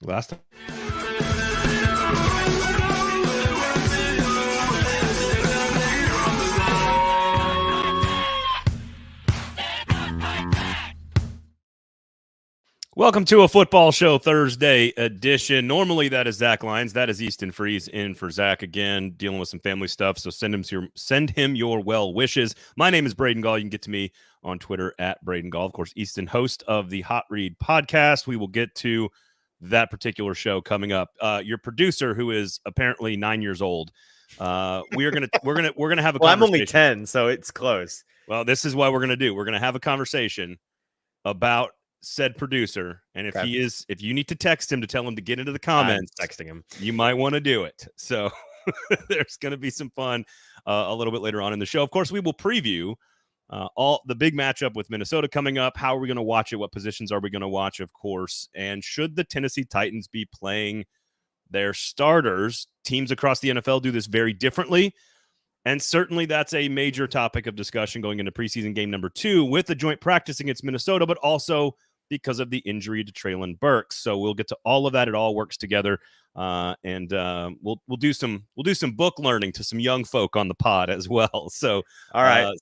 Last time. Welcome to a Football Show Thursday edition. Normally that is Zach Lyons. That is Easton Freeze in for Zach again, dealing with some family stuff. So send him your well wishes. My name is Braden Gall. You can get to me on Twitter at Braden Gall. Of course, Easton, host of the Hot Read podcast. We will get to that particular show coming up. Your producer, who is apparently 9 years old, we're gonna have a conversation. I'm only 10, so it's close. Well, this is what we're gonna do. We're gonna have a conversation about said producer, and if you need to text him to tell him to get into the comments, texting him, you might want to do it. So there's going to be some fun a little bit later on in the show. Of course, we will preview all the big matchup with Minnesota coming up. How are we going to watch it? What positions are we going to watch? Of course, and should the Tennessee Titans be playing their starters? Teams across the NFL do this very differently. And certainly that's a major topic of discussion going into preseason game number 2 with the joint practice against Minnesota, but also because of the injury to Treylon Burks. So we'll get to all of that. It all works together. And we'll do some book learning to some young folk on the pod as well. So all right.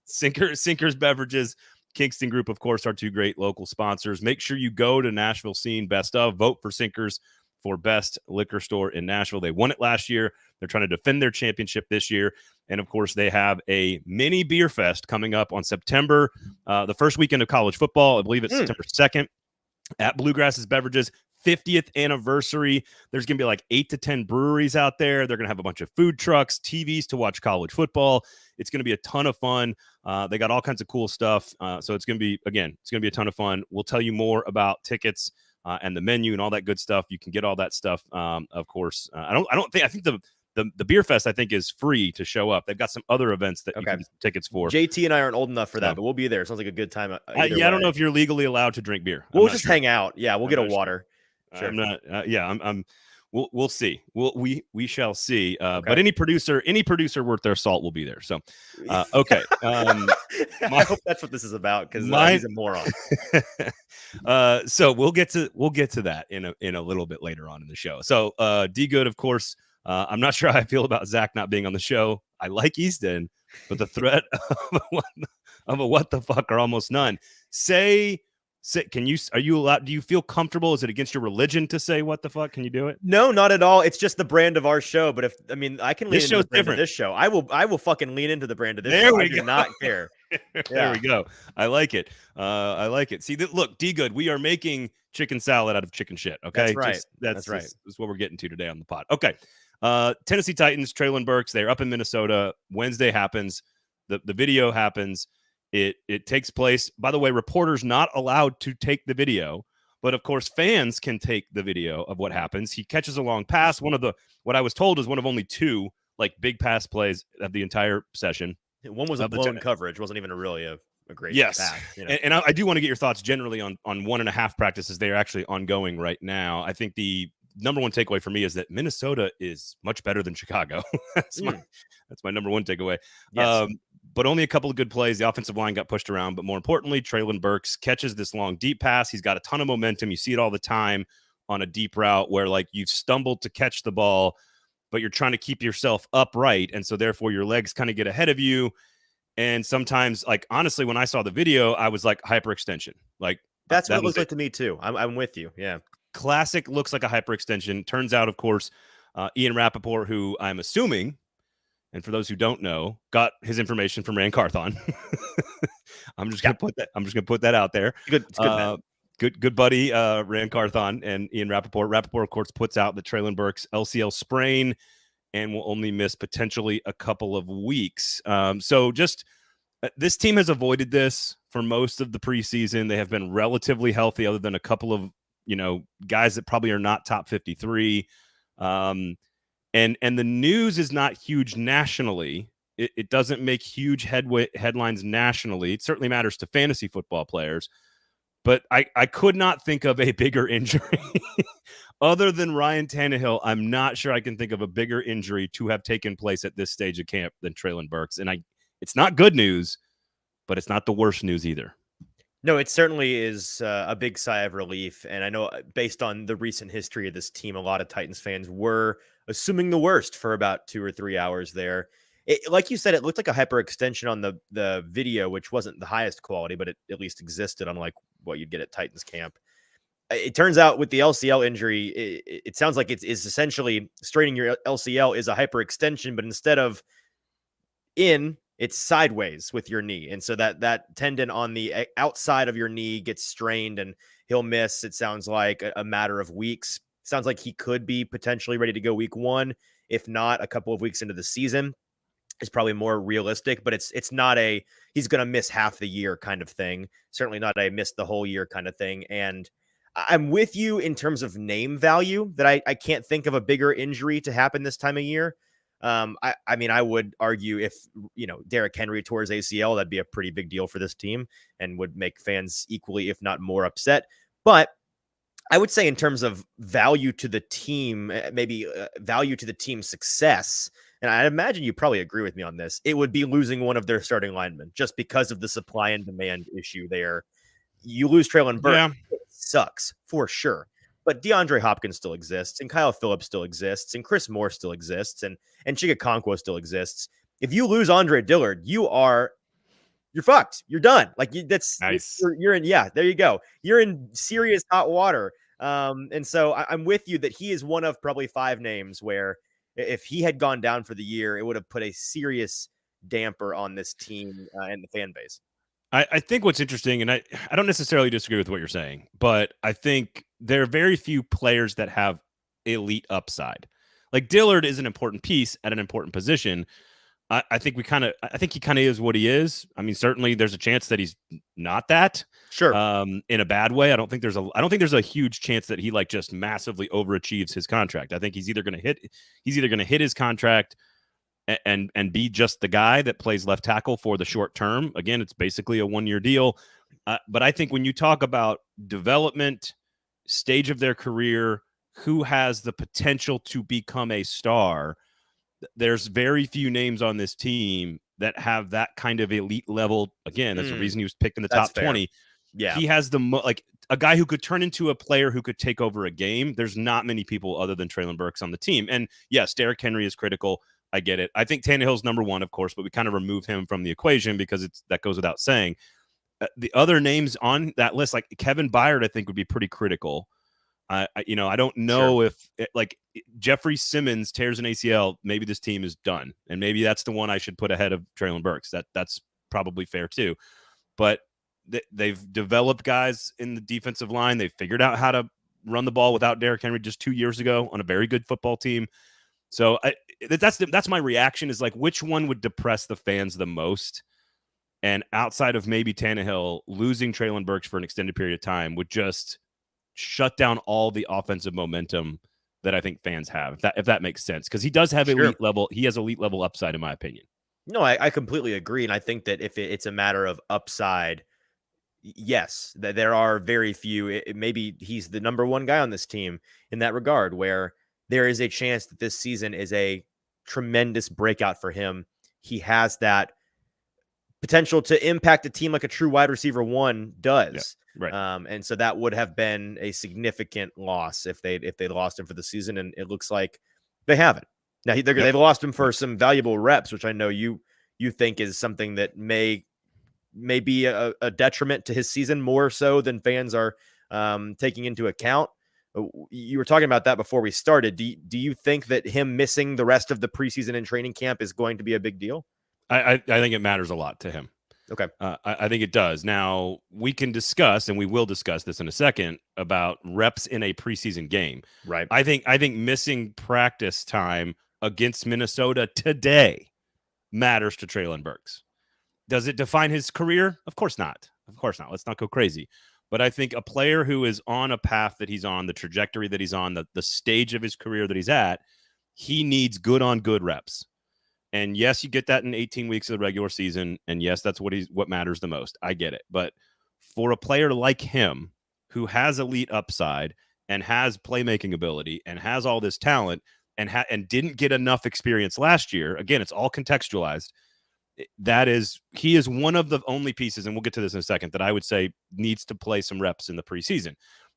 Sinkers Beverages, Kingston Group, of course, our two great local sponsors. Make sure you go to Nashville Scene Best of. Vote for Sinkers for best liquor store in Nashville. They won it last year. They're trying to defend their championship this year. And, of course, they have a mini beer fest coming up on September, the first weekend of college football. I believe it's September 2nd at Bluegrass's Beverages. 50th anniversary. There's going to be like 8 to 10 breweries out there. They're going to have a bunch of food trucks, TVs to watch college football. It's going to be a ton of fun. They got all kinds of cool stuff. So it's going to be, again, it's going to be a ton of fun. We'll tell you more about tickets and the menu and all that good stuff. You can get all that stuff. Of course, I think the beer fest, I think, is free to show up. They've got some other events that you can get tickets for. JT and I aren't old enough for that, but we'll be there. Sounds like a good time. I don't know if you're legally allowed to drink beer. We'll just hang out. Yeah, we'll get a water. Sure. I'm not. We'll see. We shall see. But any producer worth their salt will be there. So, okay. I hope that's what this is about, because he's a moron. So we'll get to that in a little bit later on in the show. So, D Good, of course. I'm not sure how I feel about Zach not being on the show. I like Easton, but the threat of a what the fuck are almost none. Are you allowed? Do you feel comfortable? Is it against your religion to say what the fuck? Can you do it? No, not at all. It's just the brand of our show. But I can lean into the brand of this show. I will fucking lean into the brand of this show. I do not care. There we go. I like it. See, look, D Good, we are making chicken salad out of chicken shit. Okay. That's right. That's right. That's what we're getting to today on the pod. Okay. Tennessee Titans, Treylon Burks, they're up in Minnesota. Wednesday happens. The video happens. It takes place. By the way, reporters not allowed to take the video, but of course fans can take the video of what happens. He catches a long pass. What I was told is one of only 2 like big pass plays of the entire session. One was a blown coverage. Wasn't even really a great pass. You know? And I do want to get your thoughts generally on 1.5 practices. They are actually ongoing right now. I think the number one takeaway for me is that Minnesota is much better than Chicago. That's my number one takeaway. Yes. But only a couple of good plays. The offensive line got pushed around, but more importantly, Treylon Burks catches this long, deep pass. He's got a ton of momentum. You see it all the time on a deep route where like you've stumbled to catch the ball, but you're trying to keep yourself upright. And so therefore your legs kind of get ahead of you. And sometimes, like, honestly, when I saw the video, I was like hyperextension. Like that's what it looks like to me too. I'm with you. Yeah. Classic looks like a hyperextension. Turns out, of course, Ian Rappaport, who I'm assuming, and for those who don't know, got his information from Rand Carthon. I'm just gonna put that out there. Good buddy, Rand Carthon and Ian Rappaport. Rappaport, of course, puts out the Treylon Burks LCL sprain and will only miss potentially a couple of weeks. So just this team has avoided this for most of the preseason. They have been relatively healthy, other than a couple of guys that probably are not top 53. And the news is not huge nationally. It doesn't make huge headlines nationally. It certainly matters to fantasy football players. But I could not think of a bigger injury. Other than Ryan Tannehill, I'm not sure I can think of a bigger injury to have taken place at this stage of camp than Treylon Burks. And it's not good news, but it's not the worst news either. No, it certainly is a big sigh of relief. And I know based on the recent history of this team, a lot of Titans fans were assuming the worst for about 2 or 3 hours there. Like you said, it looked like a hyperextension on the video, which wasn't the highest quality, but it at least existed, unlike what you'd get at Titans camp. It turns out with the LCL injury, it sounds like it's essentially straining your LCL is a hyperextension, but instead of it's sideways with your knee. And so that tendon on the outside of your knee gets strained and he'll miss, it sounds like, a matter of weeks. Sounds like he could be potentially ready to go week 1, if not a couple of weeks into the season. Is probably more realistic, but it's not a he's going to miss half the year kind of thing. Certainly not a miss the whole year kind of thing. And I'm with you in terms of name value that I can't think of a bigger injury to happen this time of year. I mean, I would argue if, Derrick Henry tore his ACL, that'd be a pretty big deal for this team and would make fans equally, if not more, upset. But I would say in terms of value to the team, maybe value to the team's success, and I imagine you probably agree with me on this, it would be losing one of their starting linemen just because of the supply and demand issue there. You lose Treylon Burks, Yeah. it sucks for sure. But DeAndre Hopkins still exists, and Kyle Phillips still exists, and Chris Moore still exists, and Chika Okonkwo still exists. If you lose Andre Dillard, you're fucked. You're done. Like that's nice. You're in. Yeah, there you go. You're in serious hot water. And so I'm with you that he is one of probably 5 names where if he had gone down for the year, it would have put a serious damper on this team and the fan base. I think what's interesting, and I don't necessarily disagree with what you're saying, but I think there are very few players that have elite upside. Like Dillard is an important piece at an important position. I think he kind of is what he is. I mean, certainly there's a chance that he's not that. Sure. In a bad way. I don't think there's a huge chance that he like just massively overachieves his contract. I think he's either going to hit his contract and be just the guy that plays left tackle for the short term. Again, it's basically a 1-year deal. But I think when you talk about development, stage of their career, who has the potential to become a star, there's very few names on this team that have that kind of elite level. Again, that's the reason he was picked in the top 20. Yeah. He has like a guy who could turn into a player who could take over a game. There's not many people other than Treylon Burks on the team. And yes, Derrick Henry is critical. I get it. I think Tannehill's number 1, of course, but we kind of remove him from the equation because that goes without saying. The other names on that list, like Kevin Byard, I think would be pretty critical. I don't know if Jeffrey Simmons tears an ACL, maybe this team is done, and maybe that's the one I should put ahead of Treylon Burks. That's probably fair too. But they've developed guys in the defensive line. They figured out how to run the ball without Derrick Henry just 2 years ago on a very good football team. So that's my reaction is like, which one would depress the fans the most? And outside of maybe Tannehill, losing Treylon Burks for an extended period of time would just shut down all the offensive momentum that I think fans have, if that makes sense. Because he does have elite level. He has elite level upside, in my opinion. No, I completely agree. And I think that if it's a matter of upside, yes, there are very few. Maybe he's the number 1 guy on this team in that regard, where there is a chance that this season is a tremendous breakout for him. He has that potential to impact a team like a true wide receiver 1 does. Yeah, right. And so that would have been a significant loss if they lost him for the season. And it looks like they haven't. Now they've lost him for some valuable reps, which I know you think is something that may be a detriment to his season more so than fans are taking into account. You were talking about that before we started. Do you think that him missing the rest of the preseason and training camp is going to be a big deal? I think it matters a lot to him. Okay. I think it does. Now, we can discuss, and we will discuss this in a second, about reps in a preseason game. Right. I think missing practice time against Minnesota today matters to Treylon Burks. Does it define his career? Of course not. Of course not. Let's not go crazy. But I think a player who is on a path that he's on, the trajectory that he's on, the stage of his career that he's at, he needs good on good reps. And yes, you get that in 18 weeks of the regular season. And yes, that's what matters the most. I get it. But for a player like him, who has elite upside and has playmaking ability and has all this talent and didn't get enough experience last year, again, it's all contextualized. he is one of the only pieces, and we'll get to this in a second, that I would say needs to play some reps in the preseason.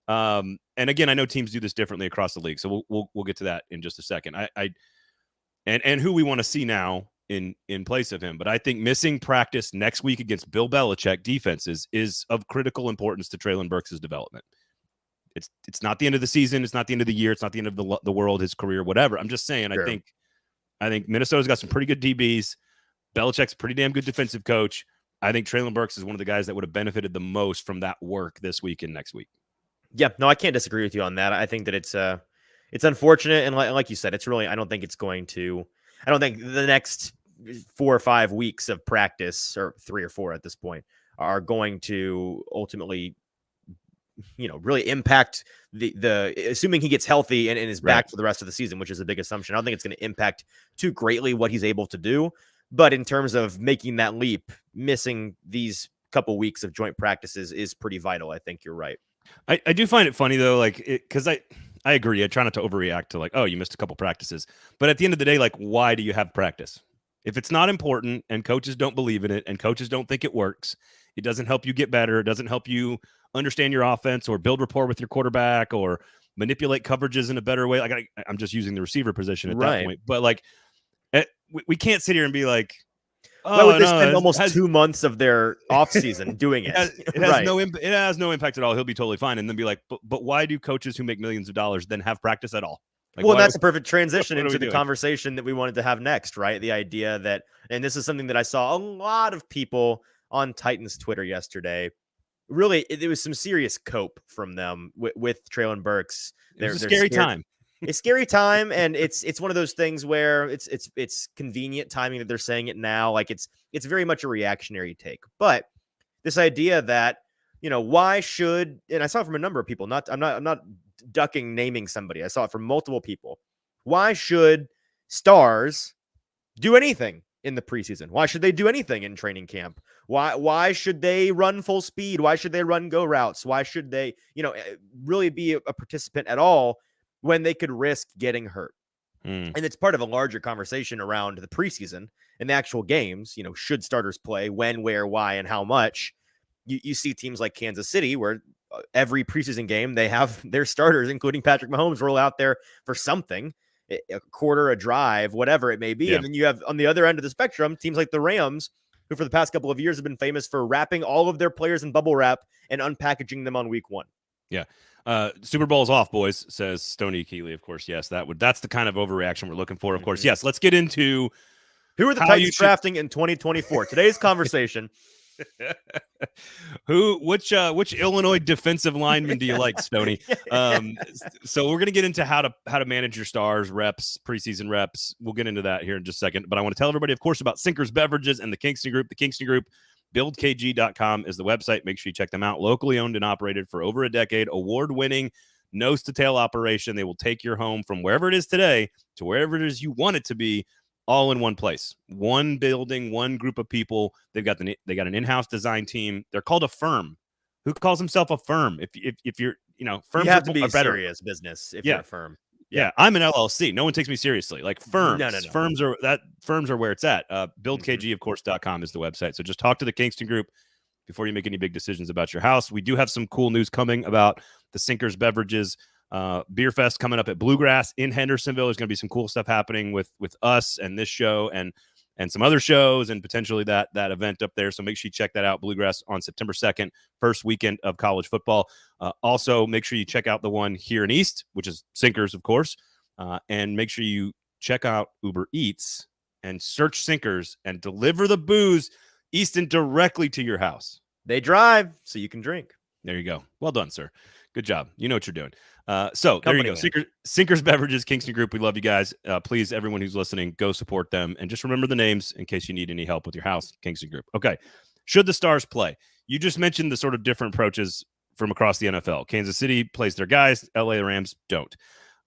And again, I know teams do this differently across the league, so we'll get to that in just a second. And who we want to see now in place of him, but I think missing practice next week against Bill Belichick defenses is of critical importance to Treylon Burks' development. It's not the end of the season, it's not the end of the year, it's not the end of the world, his career, whatever. I'm just saying, sure. I think Minnesota's got some pretty good DBs. Belichick's a pretty damn good defensive coach. I think Treylon Burks is one of the guys that would have benefited the most from that work this week and next week. Yeah, no, I can't disagree with you on that. I think that it's unfortunate, and like you said, it's really, I don't think the next 4 or 5 weeks of practice, or 3 or 4 at this point, are going to ultimately, really impact the assuming he gets healthy and is back for the rest of the season, which is a big assumption. I don't think it's going to impact too greatly what he's able to do. But in terms of making that leap, missing these couple weeks of joint practices is pretty vital. I think you're right. I do find it funny, though, like, because I agree. I try not to overreact to, like, oh, you missed a couple practices. But at the end of the day, like, why do you have practice? If it's not important and coaches don't believe in it and coaches don't think it works, it doesn't help you get better. It doesn't help you understand your offense or build rapport with your quarterback or manipulate coverages in a better way. Like, I'm just using the receiver position at that point. But, like, we can't sit here and be like, why would they spend almost 2 months of their offseason doing it? It has no impact at all. He'll be totally fine. And then be like, but why do coaches who make millions of dollars then have practice at all? Like, well, that's a perfect transition into the conversation that we wanted to have next, right? The idea that, and this is something that I saw a lot of people on Titans Twitter yesterday. Really, there was some serious cope from them with Treylon Burks. It was a scary time. A scary time, and it's one of those things where it's convenient timing that they're saying it now. Like, it's very much a reactionary take. But this idea that, why should, and I saw it from a number of people, I'm not ducking naming somebody. I saw it from multiple people. Why should stars do anything in the preseason? Why should they do anything in training camp? Why should they run full speed? Why should they run go routes? Why should they, really be a participant at all when they could risk getting hurt? And it's part of a larger conversation around the preseason and the actual games. Should starters play? When, where, why, and how much? You see teams like Kansas City where every preseason game they have their starters, including Patrick Mahomes, roll out there for something, a quarter, a drive, whatever it may be. Yeah. And then you have on the other end of the spectrum, teams like the Rams, who for the past couple of years have been famous for wrapping all of their players in bubble wrap and unpackaging them on week 1. Yeah. Super Bowl's off, boys, says Stoney Keeley. Of course, yes, that's the kind of overreaction we're looking for. Of course, yes. Let's get into who are the Titans drafting in 2024. Today's conversation. Which Illinois defensive lineman do you like, Stoney? So we're gonna get into how to manage your stars, reps, preseason reps. We'll get into that here in just a second. But I want to tell everybody, of course, about Sinkers Beverages and the Kingston Group. The Kingston Group, buildkg.com is the website. Make sure you check them out. Locally owned and operated for over a decade. Award-winning, nose-to-tail operation. They will take your home from wherever it is today to wherever it is you want it to be, all in one place. One building, one group of people. They got an in-house design team. They're called a firm. Who calls himself a firm? If you're, firms you have to be a serious business if you're a firm. Yeah, I'm an LLC. No one takes me seriously. Like firms. No. Firms are where it's at. BuildKG.com is the website. So just talk to the Kingston Group before you make any big decisions about your house. We do have some cool news coming about the Sinkers Beverages Beer Fest coming up at Bluegrass in Hendersonville. There's going to be some cool stuff happening with us and this show and some other shows and potentially that event up there. So make sure you check that out. Bluegrass on September 2nd, first weekend of college football. Also, make sure you check out the one here in East, which is Sinkers, of course. And make sure you check out Uber Eats and search Sinkers and deliver the booze, Easton, directly to your house. They drive so you can drink. There you go. Well done, sir. Good job. You know what you're doing. So there you go. Sinkers Beverages, Kingston Group. We love you guys. Please, everyone who's listening, go support them. And just remember the names in case you need any help with your house, Kingston Group. Okay. Should the Stars play? You just mentioned the sort of different approaches from across the NFL. Kansas City plays their guys. LA Rams don't.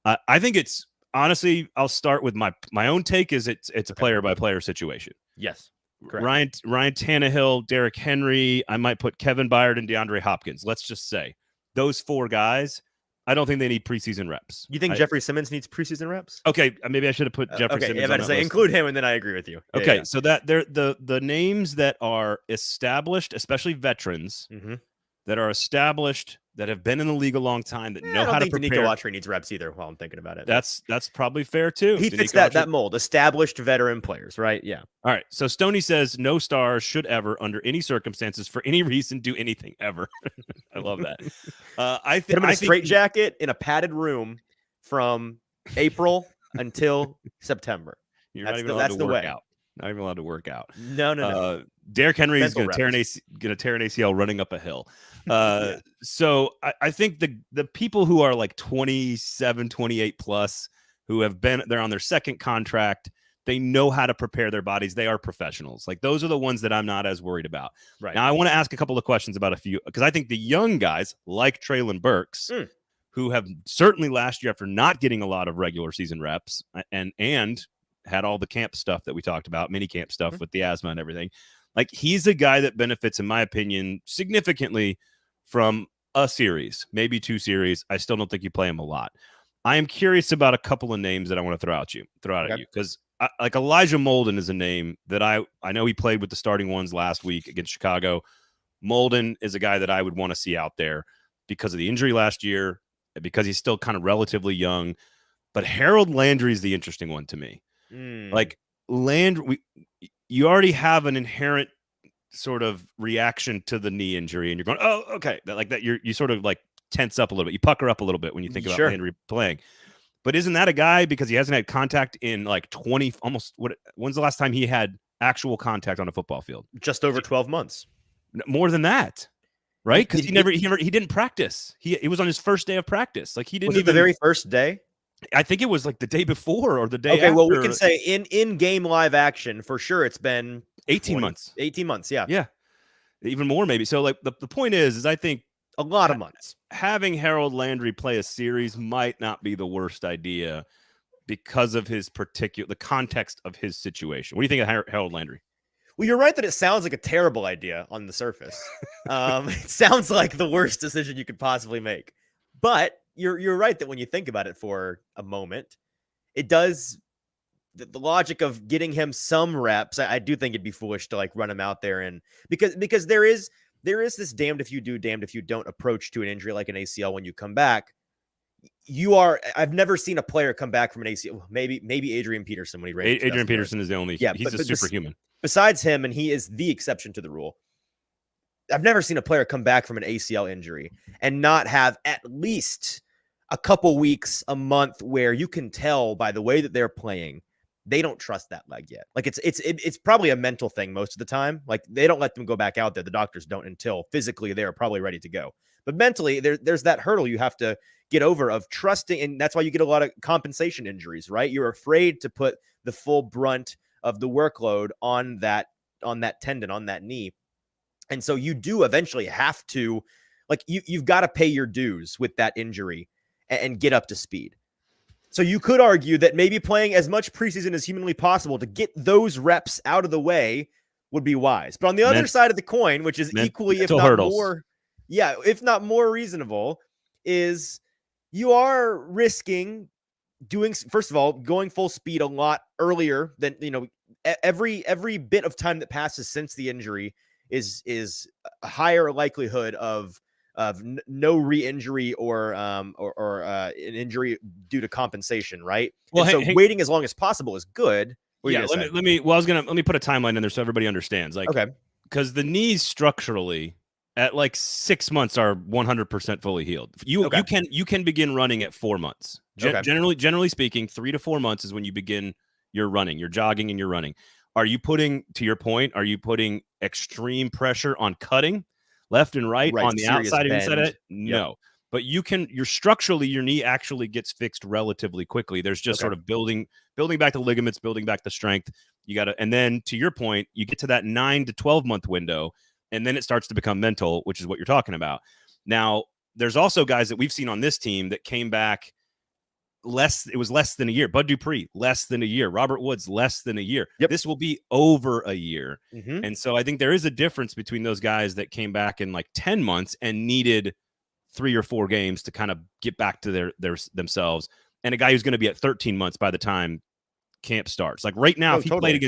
I think it's honestly, I'll start with my own take is it's a player by player situation. Yes. Correct. Ryan Tannehill, Derrick Henry. I might put Kevin Byard and DeAndre Hopkins. Let's just say those 4 guys. I don't think they need preseason reps. You think Jeffrey Simmons needs preseason reps? Okay, maybe I should have put Jeffrey Simmons on that list. Include him, and then I agree with you. Okay, so that they're the names that are established, especially veterans, that are established, that have been in the league a long time, that know how to prepare. Nico Autry needs reps either. While I'm thinking about it, that's probably fair too. He fits that mold. Established veteran players, right? Yeah. All right. So Stoney says no stars should ever, under any circumstances, for any reason, do anything ever. I love that. I think him in a straitjacket in a padded room from April until September. Not even allowed to work out. Not even allowed to work out. No. Derrick Henry is going to tear an ACL running up a hill. So I think the people who are like 27, 28 plus, who have been there on their second contract, they know how to prepare their bodies. They are professionals. Like, those are the ones that I'm not as worried about. Right. Now, I want to ask a couple of questions about a few, because I think the young guys like Treylon Burks, who have certainly last year, after not getting a lot of regular season reps and had all the camp stuff that we talked about, mini camp stuff with the asthma and everything. Like, he's a guy that benefits, in my opinion, significantly from a series, maybe 2 series. I still don't think you play him a lot. I am curious about a couple of names that I want to throw out at you, because like Elijah Molden is a name that I know he played with the starting ones last week against Chicago. Molden is a guy that I would want to see out there because of the injury last year, because he's still kind of relatively young. But Harold Landry is the interesting one to me. Like, Landry, you already have an inherent sort of reaction to the knee injury, and you're going, oh, okay, like that. You sort of like tense up a little bit, you pucker up a little bit when you think about Landry playing. But isn't that a guy, because he hasn't had contact in like 20, almost when's the last time he had actual contact on a football field? Just over 12 months. More than that, right? Because he didn't practice. He was on his first day of practice. Like, he didn't even the very first day. I think it was like the day before or the day after. Okay, well, we can say in game live action for sure. It's been 18 months. 18 months, yeah. Yeah. Even more, maybe. So, like, the point is I think a lot of months. Having Harold Landry play a series might not be the worst idea because of the context of his situation. What do you think of Harold Landry? Well, you're right that it sounds like a terrible idea on the surface. It sounds like the worst decision you could possibly make. But you're right that when you think about it for a moment, it does. The logic of getting him some reps, I do think it'd be foolish to like run him out there, and because there is this damned if you do, damned if you don't approach to an injury like an ACL when you come back. I've never seen a player come back from an ACL. Maybe Adrian Peterson when he ran. Adrian Peterson is the only. Yeah, he's a superhuman. Besides him, and he is the exception to the rule. I've never seen a player come back from an ACL injury and not have at least a couple weeks, a month, where you can tell by the way that they're playing, they don't trust that leg yet. Like, it's probably a mental thing most of the time. Like, they don't let them go back out there. The doctors don't, until physically they're probably ready to go. But mentally, there's that hurdle you have to get over of trusting, and that's why you get a lot of compensation injuries, right? You're afraid to put the full brunt of the workload on that tendon, on that knee. And so you do eventually have to, like, you've got to pay your dues with that injury and get up to speed. So you could argue that maybe playing as much preseason as humanly possible to get those reps out of the way would be wise. But on the other side of the coin, which is equally, if not more, if not more reasonable, is you are risking doing, first of all, going full speed a lot earlier than, every bit of time that passes since the injury is a higher likelihood of no re-injury or an injury due to compensation, right? Well, waiting as long as possible is good. Let me put a timeline in there so everybody understands. Like, okay, because the knees structurally at like 6 months are 100% fully healed. You can begin running at 4 months. Generally speaking, 3 to 4 months is when you begin your running, your jogging and your running. Are you putting, to your point, extreme pressure on cutting left and right on the outside and inside of it? No. But structurally, your knee actually gets fixed relatively quickly. There's just sort of building back the ligaments, building back the strength. And then to your point, you get to that 9 to 12 month window, and then it starts to become mental, which is what you're talking about. Now, there's also guys that we've seen on this team that came back less than a year. Bud Dupree, less than a year. Robert Woods, less than a year. Yep. This will be over a year. Mm-hmm. And so I think there is a difference between those guys that came back in like 10 months and needed 3 or 4 games to kind of get back to themselves, and a guy who's going to be at 13 months by the time camp starts. Like right now, Oh, if he totally.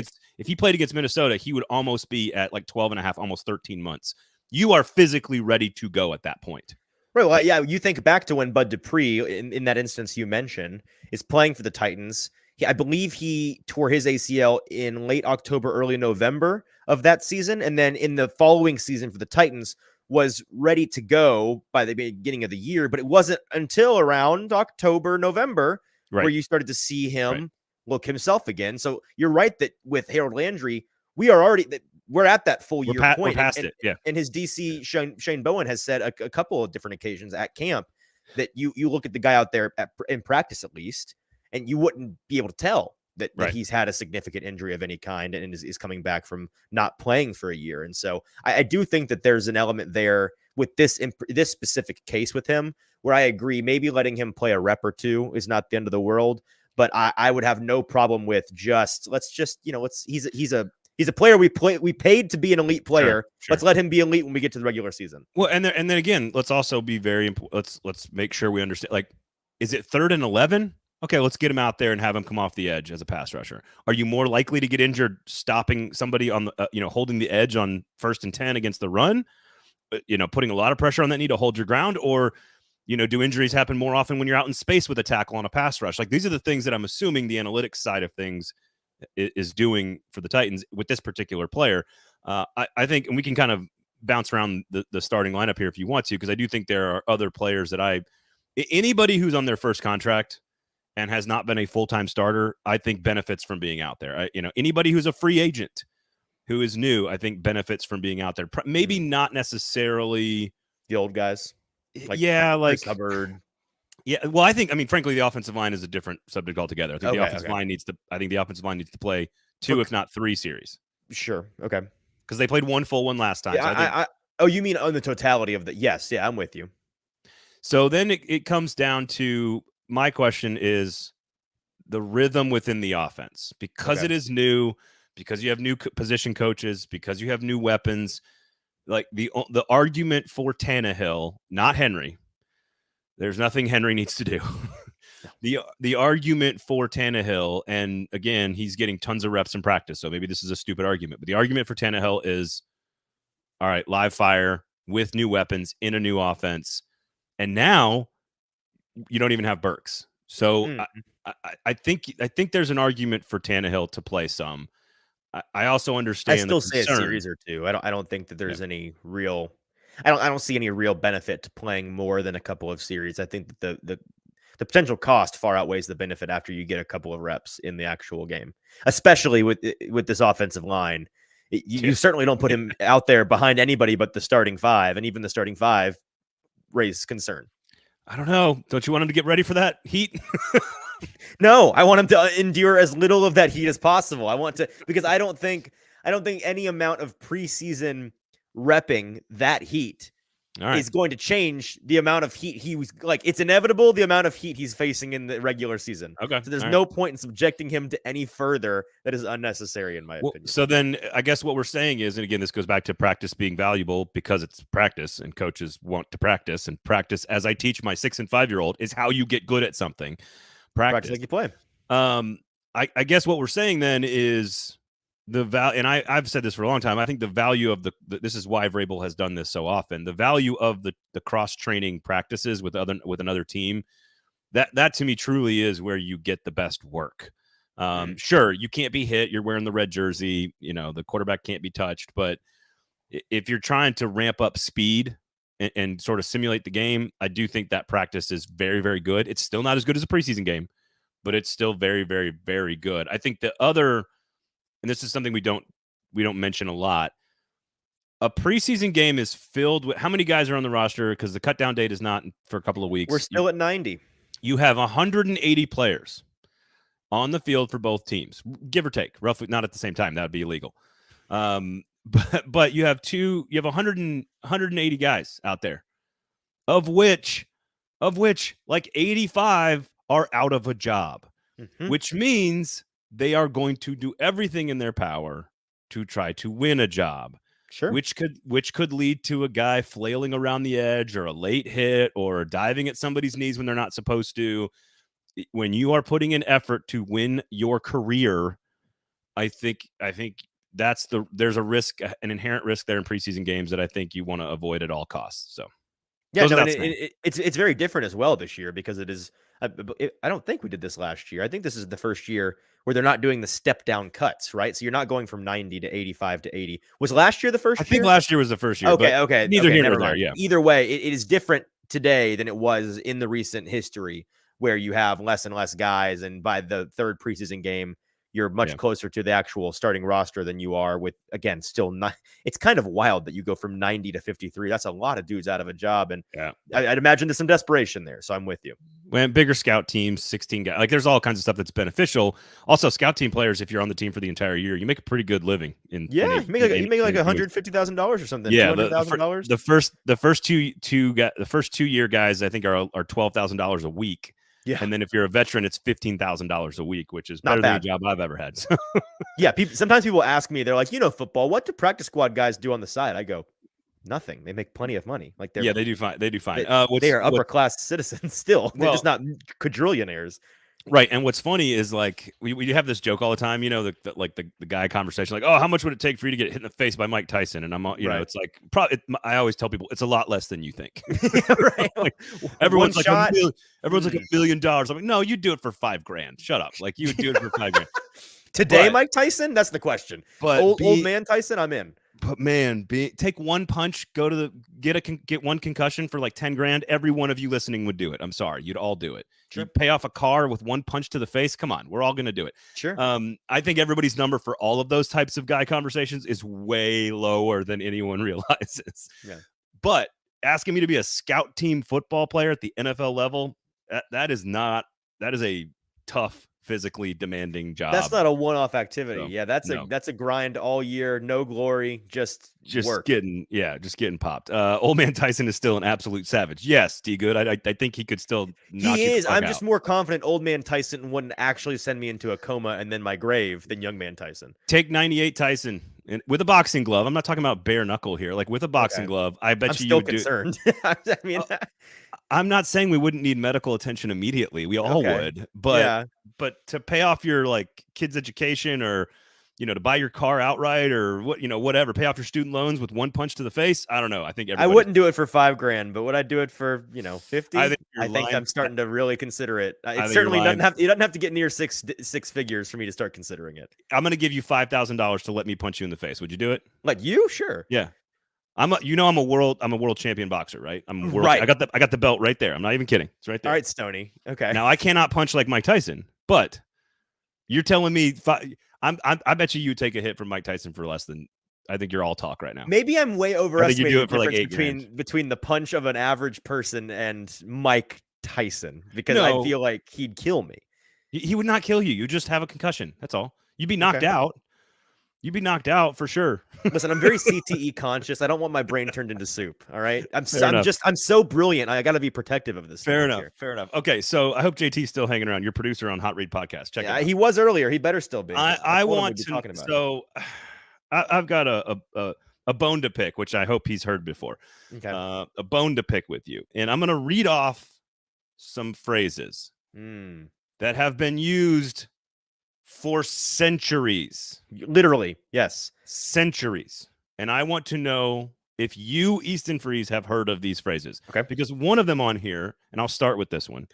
played against Minnesota, he would almost be at like 12 and a half, almost 13 months. You are physically ready to go at that point. Right. Well, yeah, you think back to when Bud Dupree, in that instance you mentioned, is playing for the Titans. I believe he tore his ACL in late October, early November of that season. And then in the following season for the Titans was ready to go by the beginning of the year. But it wasn't until around October, November, where you started to see him look himself again. So you're right that with Harold Landry, we're at that full year point. We're past it. Yeah. And his DC, Shane Bowen, has said a couple of different occasions at camp that you look at the guy out there in practice, at least, and you wouldn't be able to tell that he's had a significant injury of any kind and is coming back from not playing for a year. And so I do think that there's an element there with this specific case with him where I agree, maybe letting him play a rep or two is not the end of the world, but I would have no problem with he's a player we paid to be an elite player. Sure. Let's let him be elite when we get to the regular season. Well, and then again, let's also be very important. Let's make sure we understand. Like, is it 3rd and 11? Okay, let's get him out there and have him come off the edge as a pass rusher. Are you more likely to get injured stopping somebody on the holding the edge on 1st and 10 against the run? Putting a lot of pressure on that knee to hold your ground, or do injuries happen more often when you're out in space with a tackle on a pass rush? Like, these are the things that I'm assuming the analytics side of things is doing for the Titans with this particular player. I think, and we can kind of bounce around the starting lineup here if you want to, because I do think there are other players that anybody who's on their first contract and has not been a full-time starter, I think benefits from being out there. Anybody who's a free agent who is new, I think benefits from being out there. Maybe not necessarily the old guys. Like Hubbard. Yeah, well, frankly, the offensive line is a different subject altogether. I think the offensive line needs to play 2, if not 3 series. Sure. Okay. Because they played 1 full one last time. Yeah, so you mean on the totality of the? Yes. Yeah, I'm with you. So then it comes down to, my question is the rhythm within the offense, because it is new, because you have new position coaches, because you have new weapons. Like the argument for Tannehill, not Henry. There's nothing Henry needs to do. The argument for Tannehill, and again, he's getting tons of reps in practice, so maybe this is a stupid argument, but the argument for Tannehill is, all right, live fire with new weapons in a new offense, and now you don't even have Burks. So I think there's an argument for Tannehill to play some. I also understand. I still say a series or two. I don't think that there's any real. I don't see any real benefit to playing more than a couple of series. I think that the potential cost far outweighs the benefit after you get a couple of reps in the actual game, especially with this offensive line. You certainly don't put him out there behind anybody but the starting 5, and even the starting 5 raise concern. I don't know. Don't you want him to get ready for that heat? No, I want him to endure as little of that heat as possible. Because I don't think any amount of preseason repping that heat is going to change the amount of heat he was like. It's inevitable, the amount of heat he's facing in the regular season. Okay. So there's no point in subjecting him to any further that is unnecessary, in my opinion. So then I guess what we're saying is, and again, this goes back to practice being valuable because it's practice and coaches want to practice, and practice, as I teach my 6 and 5-year-old, is how you get good at something. Practice like you play. I guess what we're saying then is the value, and I've said this for a long time. I think the value of this is why Vrabel has done this so often. The value of the cross training practices with another team, that to me truly is where you get the best work. Sure, you can't be hit. You're wearing the red jersey. The quarterback can't be touched. But if you're trying to ramp up speed and sort of simulate the game, I do think that practice is very, very good. It's still not as good as a preseason game, but it's still very, very, very good. I think the other, and this is something we don't mention a lot, a preseason game is filled with, how many guys are on the roster? Because the cut down date is not for a couple of weeks. We're still at 90. You have 180 players on the field for both teams, give or take, roughly, not at the same time. That would be illegal. But you have 180 guys out there, of which like 85 are out of a job, which means they are going to do everything in their power to try to win a job. Sure. which could lead to a guy flailing around the edge or a late hit or diving at somebody's knees when they're not supposed to. When you are putting in effort to win your career, I think there's a risk, an inherent risk there in preseason games that I think you want to avoid at all costs. So Yeah, no, and it's very different as well this year because it is. I don't think we did this last year. I think this is the first year where they're not doing the step down cuts, right? So you're not going from 90 to 85 to 80. Was last year the first I year? think last year was the first year. Okay. Neither here nor never there. mind. Yeah. Either way, it is different today than it was in the recent history where you have less and less guys, and by the third preseason game, you're much closer to the actual starting roster than you are with, again, still not. It's kind of wild that you go from 90 to 53. That's a lot of dudes out of a job. And I'd imagine there's some desperation there. So I'm with you. When bigger scout teams, 16 guys, like there's all kinds of stuff that's beneficial. Also, scout team players, if you're on the team for the entire year, you make a pretty good living. You make like $150,000 or something. Yeah, $200,000. The first 2 year guys, I think are $12,000 a week. Yeah. And then if you're a veteran, it's $15,000 a week, which is better than a job I've ever had. So. Yeah. Sometimes people ask me, they're like, football, what do practice squad guys do on the side? I go, nothing. They make plenty of money. Like they do fine. They do fine. They are upper class citizens still. They're just not quadrillionaires. Right. And what's funny is like we have this joke all the time, the guy conversation, like, oh, how much would it take for you to get hit in the face by Mike Tyson? And I'm, it's like, I always tell people it's a lot less than you think. Right. Like, everyone's like $1 million. I'm like, no, you do it for $5,000. Shut up. Like you would do it for $5,000. Today, Mike Tyson? That's the question. But old man Tyson, I'm in. But man, take one punch, get one concussion for like $10,000. Every one of you listening would do it. I'm sorry, you'd all do it. Sure. You pay off a car with one punch to the face. Come on, we're all going to do it. Sure. I think everybody's number for all of those types of guy conversations is way lower than anyone realizes. Yeah. But asking me to be a scout team football player at the NFL level, that is a tough, physically demanding job. That's not a one-off activity. So, yeah, that's a grind all year, no glory, just work. getting popped. Old man Tyson is still an absolute savage. Yes, D good. I think he could still knock he is. I'm out. just more confident old man Tyson wouldn't actually send me into a coma and then my grave than young man Tyson. Take 98 Tyson with a boxing glove. I'm not talking about bare knuckle here. Like with a boxing glove, I bet I'm still concerned. I mean, I'm not saying we wouldn't need medical attention immediately. We all would, but to pay off your like kids' education or to buy your car outright or whatever, pay off your student loans with one punch to the face. I don't know. I think I wouldn't do it for $5,000, but would I do it for 50? I think I'm starting to really consider it. It certainly doesn't have. You don't have to get near six figures for me to start considering it. I'm going to give you $5,000 to let me punch you in the face. Would you do it? Like you? Sure. Yeah. I'm a world champion boxer, right? Right. I got the belt right there. I'm not even kidding. It's right there. All right, Stoney. Okay. Now I cannot punch like Mike Tyson, but you're telling me I bet you take a hit from Mike Tyson for less than. I think you're all talk right now. Maybe I'm way overestimating the difference between the punch of an average person and Mike Tyson because I feel like he'd kill me. He would not kill you. You just have a concussion. That's all. You'd be knocked out. You'd be knocked out for sure. Listen, I'm very CTE conscious. I don't want my brain turned into soup. All right. I'm so brilliant. I got to be protective of this. Fair enough. Okay. So I hope JT's still hanging around. Your producer on Hot Read Podcast. Check it out. He was earlier. He better still be. I want to talking about. So I've got a bone to pick, which I hope he's heard before. Okay. A bone to pick with you. And I'm going to read off some phrases that have been used for centuries. Literally, yes. Centuries. And I want to know if you, Easton Freeze, have heard of these phrases. Okay. Because one of them on here, and I'll start with this one.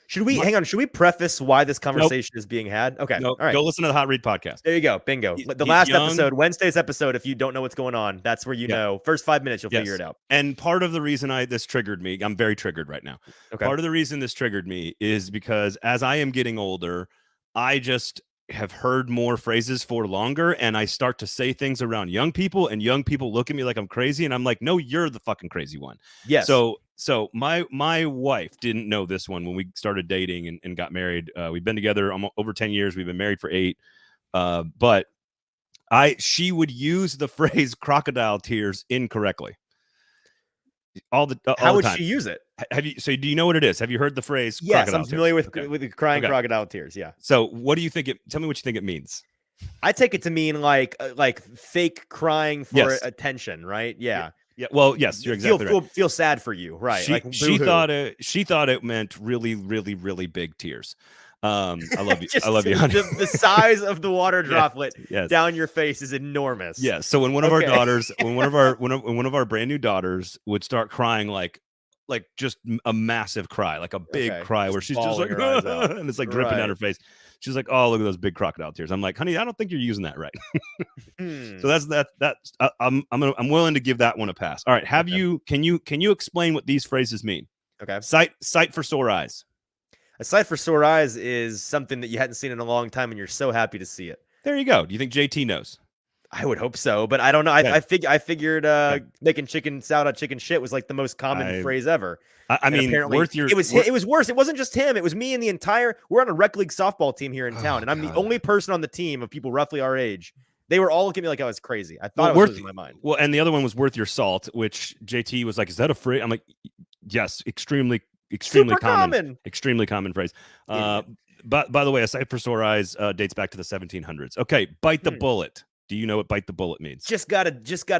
Should we preface why this conversation is being had? Okay. Nope. All right. Go listen to the Hot Read podcast. There you go. Bingo. The last episode, Wednesday's episode, if you don't know what's going on, that's where you know. First 5 minutes, you'll figure it out. And part of the reason this triggered me, I'm very triggered right now. Okay. Part of the reason this triggered me is because as I am getting older, I just have heard more phrases for longer, and I start to say things around young people, and young people look at me like I'm crazy, and I'm like, no, you're the fucking crazy one. Yes. So my wife didn't know this one when we started dating and got married. We've been together over 10 years. We've been married for 8. But she would use the phrase crocodile tears incorrectly. How would she use it? Do you know what it is? Have you heard the phrase? Yes, I'm familiar with the crying crocodile tears. Yeah. So what do you think tell me what you think it means. I take it to mean like fake crying for Yes. attention, right? Yeah. Yeah. Well, yes, you're exactly right. Feel sad for you, right? She Like boo-hoo. she thought it meant really, really, really big tears. I love you. I Just love you, honey. the size of the water Yes, droplet yes. down your face is enormous. Yeah. So when one of our Okay. daughters, when one of our brand new daughters would start crying like just a massive cry, like a big Okay. cry Just where she's just bawling like her eyes out. and it's like dripping down Right. her face. She's like, "Oh, look at those big crocodile tears." I'm like, "Honey, I don't think you're using that right." Hmm. So that's I'm willing to give that one a pass. All right, Okay. can you explain what these phrases mean? Okay. Sight for sore eyes. A sight for sore eyes is something that you hadn't seen in a long time, and you're so happy to see it. There you go. Do you think JT knows? I would hope so, but I don't know. Okay. I figured Okay. making chicken salad out of chicken shit was like the most common I phrase ever. I And mean, apparently it was worse. It wasn't just him. It was me and the entire. We're on a rec league softball team here in town, Oh, and I'm the God. only person on the team of people roughly our age. They were all looking at me like I was crazy. I thought I was worth losing my mind. well, and the other one was worth your salt, which JT was like, "Is that a phrase?" I'm like, "Yes, extremely Super common. extremely common phrase." Idiot. But by the way, a sight for sore eyes dates back to the 1700s. Okay, bite the bullet. Do you know what bite the bullet means? Just gotta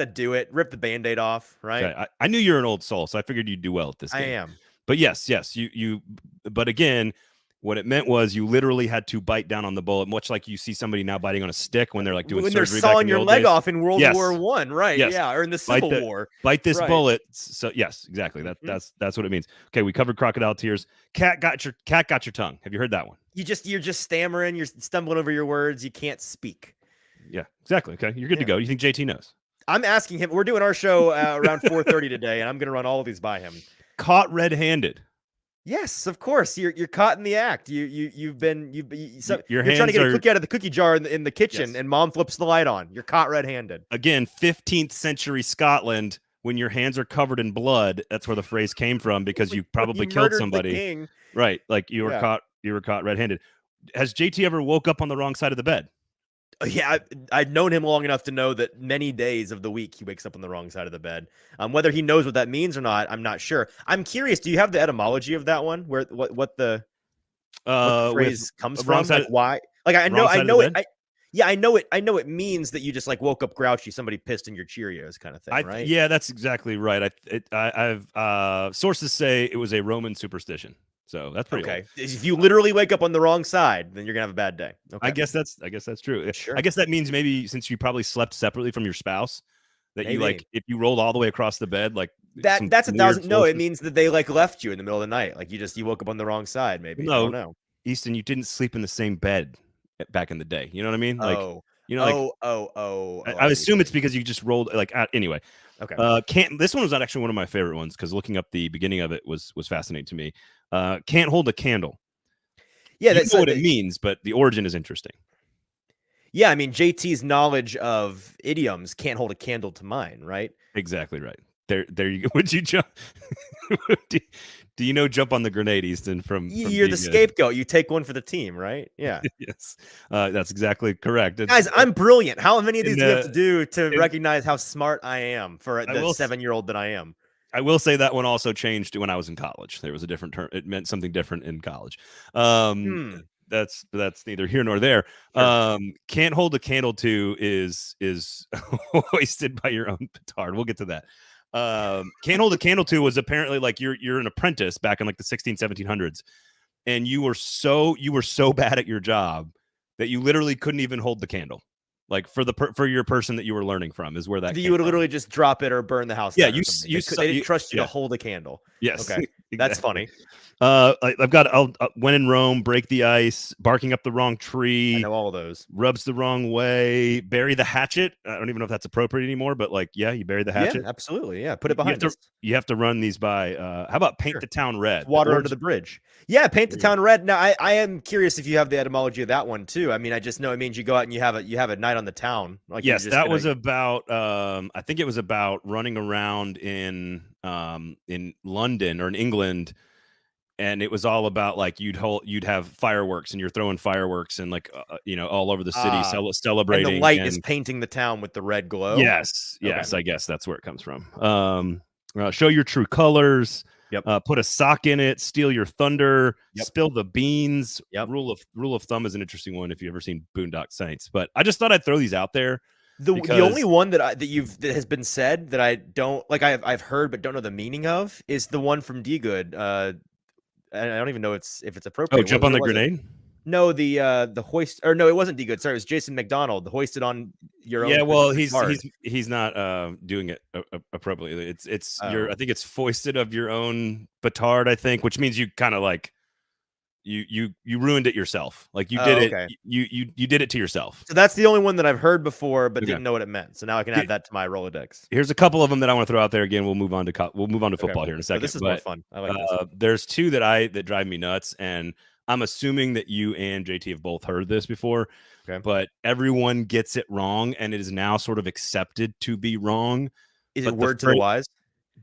do it. Rip the Band-Aid off, right? Okay, I knew you're an old soul, so I figured you'd do well at this I game. am. But yes, you. But again, what it meant was you literally had to bite down on the bullet, much like you see somebody now biting on a stick when they're like doing When they're surgery back in sawing the your old leg days. off in World Yes. War One, right? Yes. Yeah, or in the Civil War. Bite this Right. bullet. So yes, exactly. That's what it means. Okay, we covered crocodile tears. Cat got your tongue. Have you heard that one? You're just stammering. You're stumbling over your words. You can't speak. Yeah, exactly. Okay, you're good to go. You think JT knows? I'm asking him. We're doing our show around 4:30 today, and I'm going to run all of these by him. Caught red-handed. Yes, of course. You're caught in the act. You're trying to get a cookie out of the cookie jar in the kitchen, and mom flips the light on. You're caught red-handed. Again, 15th century Scotland. When your hands are covered in blood, that's where the phrase came from because you probably killed somebody. Right, like you were caught red-handed. Has JT ever woke up on the wrong side of the bed? Yeah, I've known him long enough to know that many days of the week he wakes up on the wrong side of the bed. Whether he knows what that means or not, I'm not sure. I'm curious. Do you have the etymology of that one? Where what the phrase comes from? Like why? Like I know it. I know it. I know it means that you just like woke up grouchy. Somebody pissed in your Cheerios, kind of thing, right? Yeah, that's exactly right. I've sources say it was a Roman superstition. So that's pretty okay. Old. If you literally wake up on the wrong side, then you're gonna have a bad day. Okay. I guess that's true. Sure. I guess that means maybe since you probably slept separately from your spouse, that you like if you rolled all the way across the bed, like that's 1,000. No, it means that they like left you in the middle of the night. Like you woke up on the wrong side. Maybe. No, I don't know. Easton, you didn't sleep in the same bed back in the day. You know what I mean? Like I assume it's because you just rolled anyway. Okay. This one was not actually one of my favorite ones because looking up the beginning of it was fascinating to me. Can't hold a candle. Yeah, that's what it means, but the origin is interesting. Yeah, I mean JT's knowledge of idioms can't hold a candle to mine, right? Exactly right. There you go. Would you jump? Do you know jump on the grenade, Easton? From you're the scapegoat. You take one for the team, right? Yeah. Yes, that's exactly correct. Guys, I'm brilliant. How many of these do you have to do to recognize how smart I am for the 7-year-old that I am? I will say that one also changed when I was in college. There was a different term. It meant something different in college. That's neither here nor there. Sure. Can't hold a candle to is hoisted by your own petard. We'll get to that. Can't hold a candle to was apparently like you're an apprentice back in like the 1700s, and you were so bad at your job that you literally couldn't even hold the candle. Like for your person that you were learning from is where that you would literally just drop it or burn the house. Yeah, they didn't trust you to hold a candle. Yes, okay, exactly. That's funny. I've got when in Rome, break the ice, barking up the wrong tree. I know all of those. Rubs the wrong way, bury the hatchet. I don't even know if that's appropriate anymore, but like, yeah, you bury the hatchet. Yeah, absolutely. Yeah, put it behind us. You have to run these by. How about paint the town red? Water under the bridge. Yeah, paint the town red. Now, I am curious if you have the etymology of that one too. I mean, I just know it means you go out and you have a night on the town. Like yes, that was about. I think it was about running around in London or in England. And it was all about like you'd have fireworks and you're throwing fireworks and like all over the city celebrating. And the light is painting the town with the red glow. Yes, okay. I guess that's where it comes from. Show your true colors. Yep. Put a sock in it, steal your thunder, Yep. spill the beans. Yep. Rule of thumb is an interesting one if you've ever seen Boondock Saints. But I just thought I'd throw these out there. The only one that has been said that I don't like, I've heard but don't know the meaning of, is the one from D Good. I don't even know if it's appropriate. Oh, jump on the grenade. No, the hoist, or no, it wasn't D Good. Sorry, it was Jason McDonald. The hoisted on your own. Yeah, well, he's not doing it appropriately. It's I think it's foisted of your own petard. I think, which means you kind of like you ruined it yourself. Like you did it. You did it to yourself. So that's the only one that I've heard before, but didn't know what it meant. So now I can add that to my Rolodex. Here's a couple of them that I want to throw out there. Again, we'll move on to football here in a second. This is more fun. I like this. There's two that drive me nuts, and I'm assuming that you and JT have both heard this before. Okay. But everyone gets it wrong, and it is now sort of accepted to be wrong. Is it word to the wise?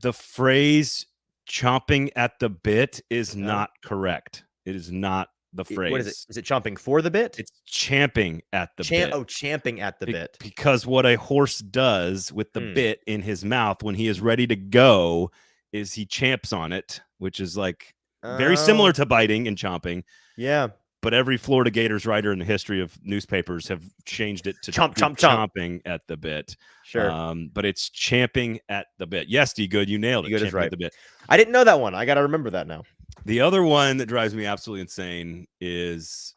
The phrase "chomping at the bit" is not correct. It is not the phrase. What is it? Is it chomping for the bit? It's champing at the bit. Oh, champing at the bit. Because what a horse does with the bit in his mouth when he is ready to go is he champs on it, which is like very similar to biting and chomping. Yeah. But every Florida Gators writer in the history of newspapers have changed it to chomping at the bit. Sure. But it's champing at the bit. Yes, D Good, you nailed it. D Good is right. At the bit. I didn't know that one. I got to remember that now. The other one that drives me absolutely insane is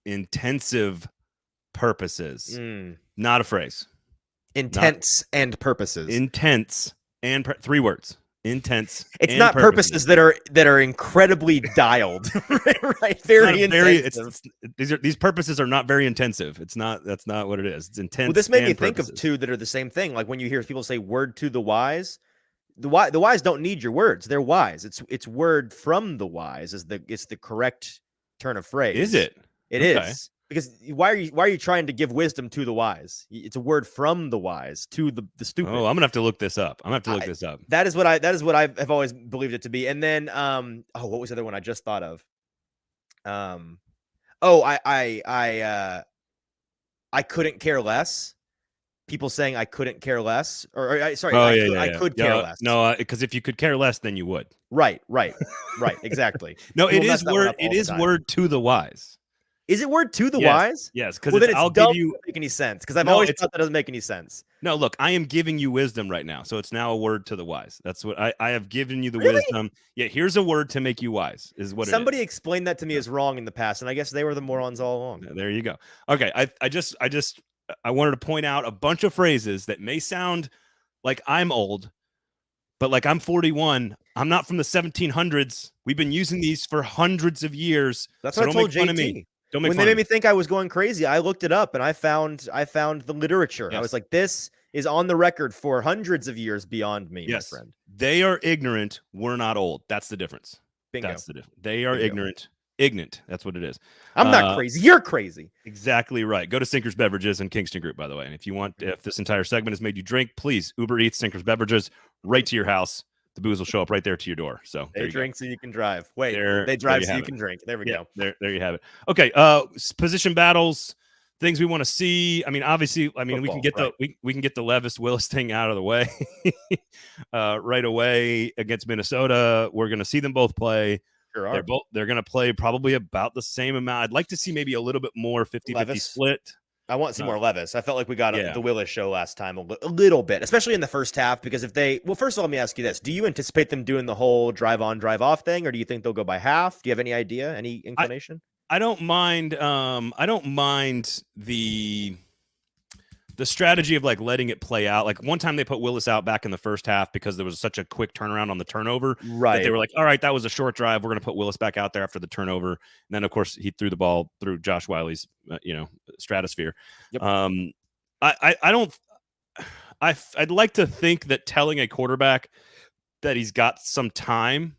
intensive purposes. Not a phrase. Intense and purposes. Intense and 3 words. Intense. It's not purposes that are incredibly dialed. right. Very intensive. These purposes are not very intensive. That's not what it is. It's intense. Well, this made me think of two that are the same thing. Like when you hear people say "word to the wise," the wise don't need your words. They're wise. It's word from the wise is the correct turn of phrase. Is it? It is. Because why are you trying to give wisdom to the wise? It's a word from the wise to the stupid. Oh, I'm gonna have to look this up. That is what I've always believed it to be. And then what was the other one I just thought of? I couldn't care less. People saying I couldn't care less, I could care less. No, because if you could care less, then you would. Right, exactly. No, it is word. It is word to the wise. Is it word to the wise? Yes, because I'll give you doesn't make any sense. Because I've always thought that doesn't make any sense. No, look, I am giving you wisdom right now, so it's now a word to the wise. That's what I have given you the wisdom. Yeah, here's a word to make you wise. Is what somebody explained that to me as wrong in the past, and I guess they were the morons all along. There you go. Okay, I wanted to point out a bunch of phrases that may sound like I'm old, but like I'm 41. I'm not from the 1700s. We've been using these for hundreds of years. That's what I told JT. When they made me think I was going crazy, I looked it up and I found the literature. Yes. I was like, this is on the record for hundreds of years beyond me, my friend. They are ignorant. We're not old. That's the difference. Bingo. That's the difference. They are ignorant. Ignorant. That's what it is. I'm not crazy. You're crazy. Exactly right. Go to Sinkers Beverages and Kingston Group, by the way. And if this entire segment has made you drink, please Uber Eats Sinkers Beverages right to your house. The booze will show up right there to your door. So they drink so you can drive. Wait, they drive so you can drink. There we go. There you have it. Okay. Position battles, things we want to see. I mean, obviously, we can get we can get the Levis Willis thing out of the way right away against Minnesota. We're going to see them both play. Sure are. They're going to play probably about the same amount. I'd like to see maybe a little bit more 50-50 split. I want to see more Levis. I felt like we got the Willis show last time a little bit, especially in the first half, because first of all, let me ask you this. Do you anticipate them doing the whole drive on, drive off thing, or do you think they'll go by half? Do you have any idea, any inclination? I don't mind. I don't mind the strategy of like letting it play out. Like one time they put Willis out back in the first half because there was such a quick turnaround on the turnover. Right. That they were like, all right, that was a short drive. We're going to put Willis back out there after the turnover. And then of course he threw the ball through Josh Wiley's, stratosphere. Yep. I'd like to think that telling a quarterback that he's got some time,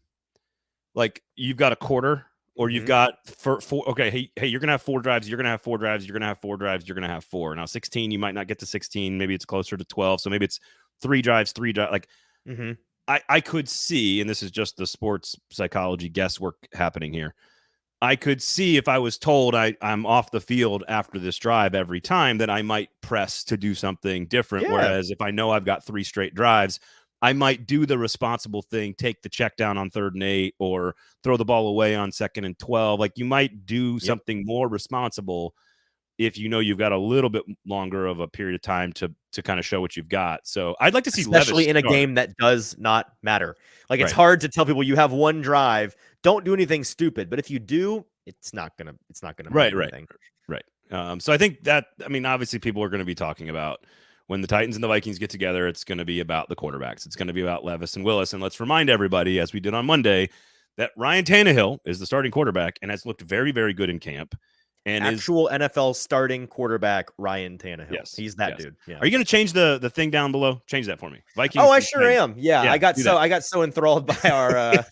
like you've got a quarter, or you've got four. Okay, hey, you're gonna have 4 drives. You're gonna have 4 drives. You're gonna have 4 drives. You're gonna have 4. Now 16, you might not get to 16. Maybe it's closer to 12. So maybe it's 3 drives. Like, I could see, and this is just the sports psychology guesswork happening here. I could see if I was told I'm off the field after this drive every time that I might press to do something different. Yeah. Whereas if I know I've got 3 straight drives, I might do the responsible thing, take the check down on 3rd and 8, or throw the ball away on 2nd and 12. Like, you might do something more responsible if you know you've got a little bit longer of a period of time to kind of show what you've got. So I'd like to see especially Levis in a start. game that does not matter. Like, it's Right. hard to tell people you have one drive, don't do anything stupid. But if you do, it's not gonna Right, mean right, anything. right. So I think that, I mean, obviously people are going to be talking about when the Titans and the Vikings get together, it's going to be about the quarterbacks. It's going to be about Levis and Willis. And let's remind everybody, as we did on Monday, that Ryan Tannehill is the starting quarterback and has looked very, very good in camp. And Actual NFL starting quarterback Ryan Tannehill. Yes, He's that dude. Yeah. Are you going to change the thing down below? Change that for me. Vikings. Oh, I sure am. Yeah, Yeah, I got so enthralled by our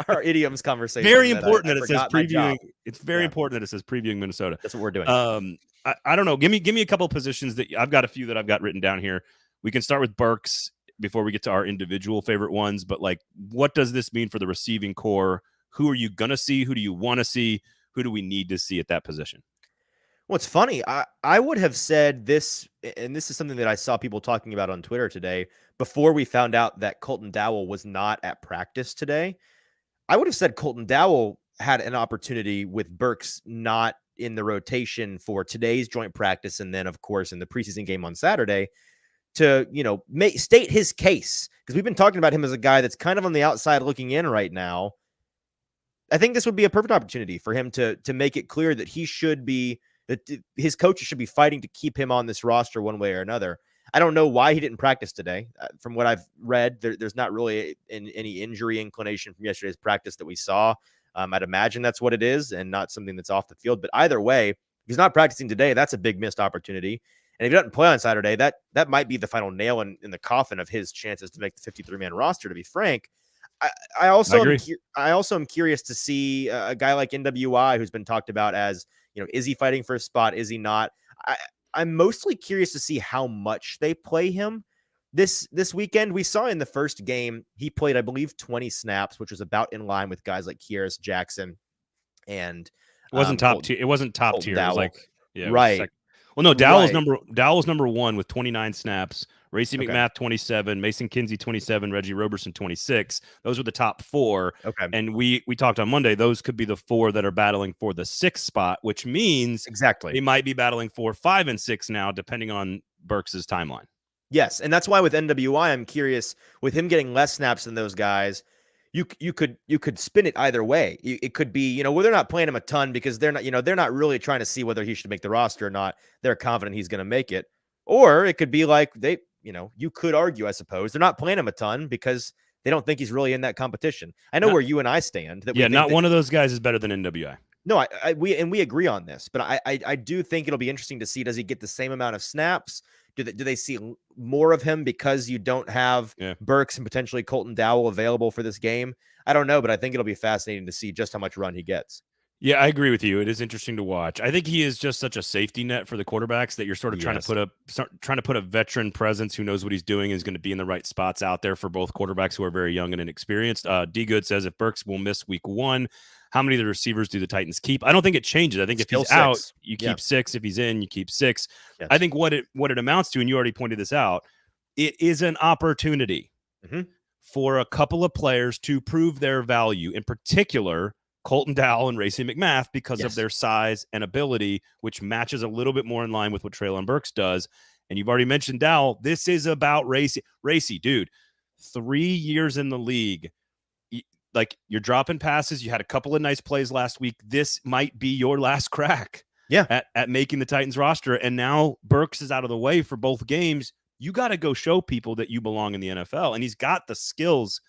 our idioms conversation. Very important that it says forgot my job. previewing. It's very important that it says previewing Minnesota. That's what we're doing. I don't know. Give me a couple of positions that I've got a few that I've got written down here. We can start with Burks before we get to our individual favorite ones. But like, what does this mean for the receiving core? Who are you gonna see? Who do you want to see? Who do we need to see at that position? Well, it's funny. I would have said this, and this is something that I saw people talking about on Twitter today before we found out that Colton Dowell was not at practice today. I would have said Colton Dowell had an opportunity with Burks not in the rotation for today's joint practice, and then, of course, in the preseason game on Saturday, to, state his case, because we've been talking about him as a guy that's kind of on the outside looking in right now. I think this would be a perfect opportunity for him to make it clear that that his coaches should be fighting to keep him on this roster one way or another. I don't know why he didn't practice today. From what I've read, there's not really any injury inclination from yesterday's practice that we saw. I'd imagine that's what it is, and not something that's off the field. But either way, if he's not practicing today, that's a big missed opportunity. And if he doesn't play on Saturday, that might be the final nail in the coffin of his chances to make the 53-man roster, to be frank. I also am curious to see a guy like NWI, who's been talked about as, is he fighting for a spot? Is he not? I'm mostly curious to see how much they play him this weekend. We saw in the first game, he played, I believe, 20 snaps, which was about in line with guys like Kieris Jackson. And it wasn't top tier. It wasn't top tier. It was like, right. Well, no, Dowell's number 1 with 29 snaps. Racey McMath, 27. Mason Kinsey, 27. Reggie Roberson, 26. Those were the top 4. Okay. And we talked on Monday. Those could be the 4 that are battling for the 6th spot, which means exactly they might be battling for 5 and 6 now, depending on Burks's timeline. Yes, and that's why with NWI, I'm curious, with him getting less snaps than those guys, you could spin it either way. It could be, well, they're not playing him a ton because they're not really trying to see whether he should make the roster or not. They're confident he's going to make it. Or it could be like you could argue, I suppose, they're not playing him a ton because they don't think he's really in that competition. I know where you and I stand. Not one of those guys is better than NWI. No, we agree on this, but I do think it'll be interesting to see, does he get the same amount of snaps? Do they see more of him because you don't have Burks and potentially Colton Dowell available for this game? I don't know, but I think it'll be fascinating to see just how much run he gets. Yeah, I agree with you. It is interesting to watch. I think he is just such a safety net for the quarterbacks that you're sort of trying to put a veteran presence who knows what he's doing, is going to be in the right spots out there for both quarterbacks who are very young and inexperienced. D Good says, if Burks will miss week 1, how many of the receivers do the Titans keep? I don't think it changes. I think if he's out, you keep 6. If he's in, you keep 6. Yes. I think what it amounts to, and you already pointed this out, it is an opportunity for a couple of players to prove their value, in particular Colton Dowell and Racey McMath, because of their size and ability, which matches a little bit more in line with what Treylon Burks does. And you've already mentioned Dowell. This is about Racey. Racey, dude, 3 years in the league. Like, you're dropping passes. You had a couple of nice plays last week. This might be your last crack at making the Titans roster. And now Burks is out of the way for both games. You got to go show people that you belong in the NFL. And he's got the skills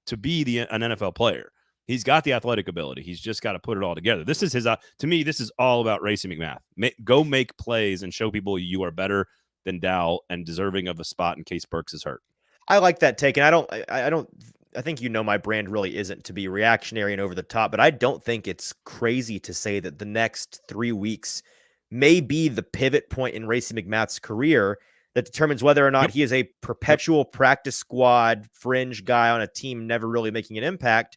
to be an NFL player. He's got the athletic ability. He's just got to put it all together. This is his, to me, this is all about Racey McMath. Go make plays and show people you are better than Dowell and deserving of a spot in case Burks is hurt. I like that take. And I think my brand really isn't to be reactionary and over the top, but I don't think it's crazy to say that the next 3 weeks may be the pivot point in Racey McMath's career that determines whether or not he is a perpetual practice squad fringe guy on a team never really making an impact,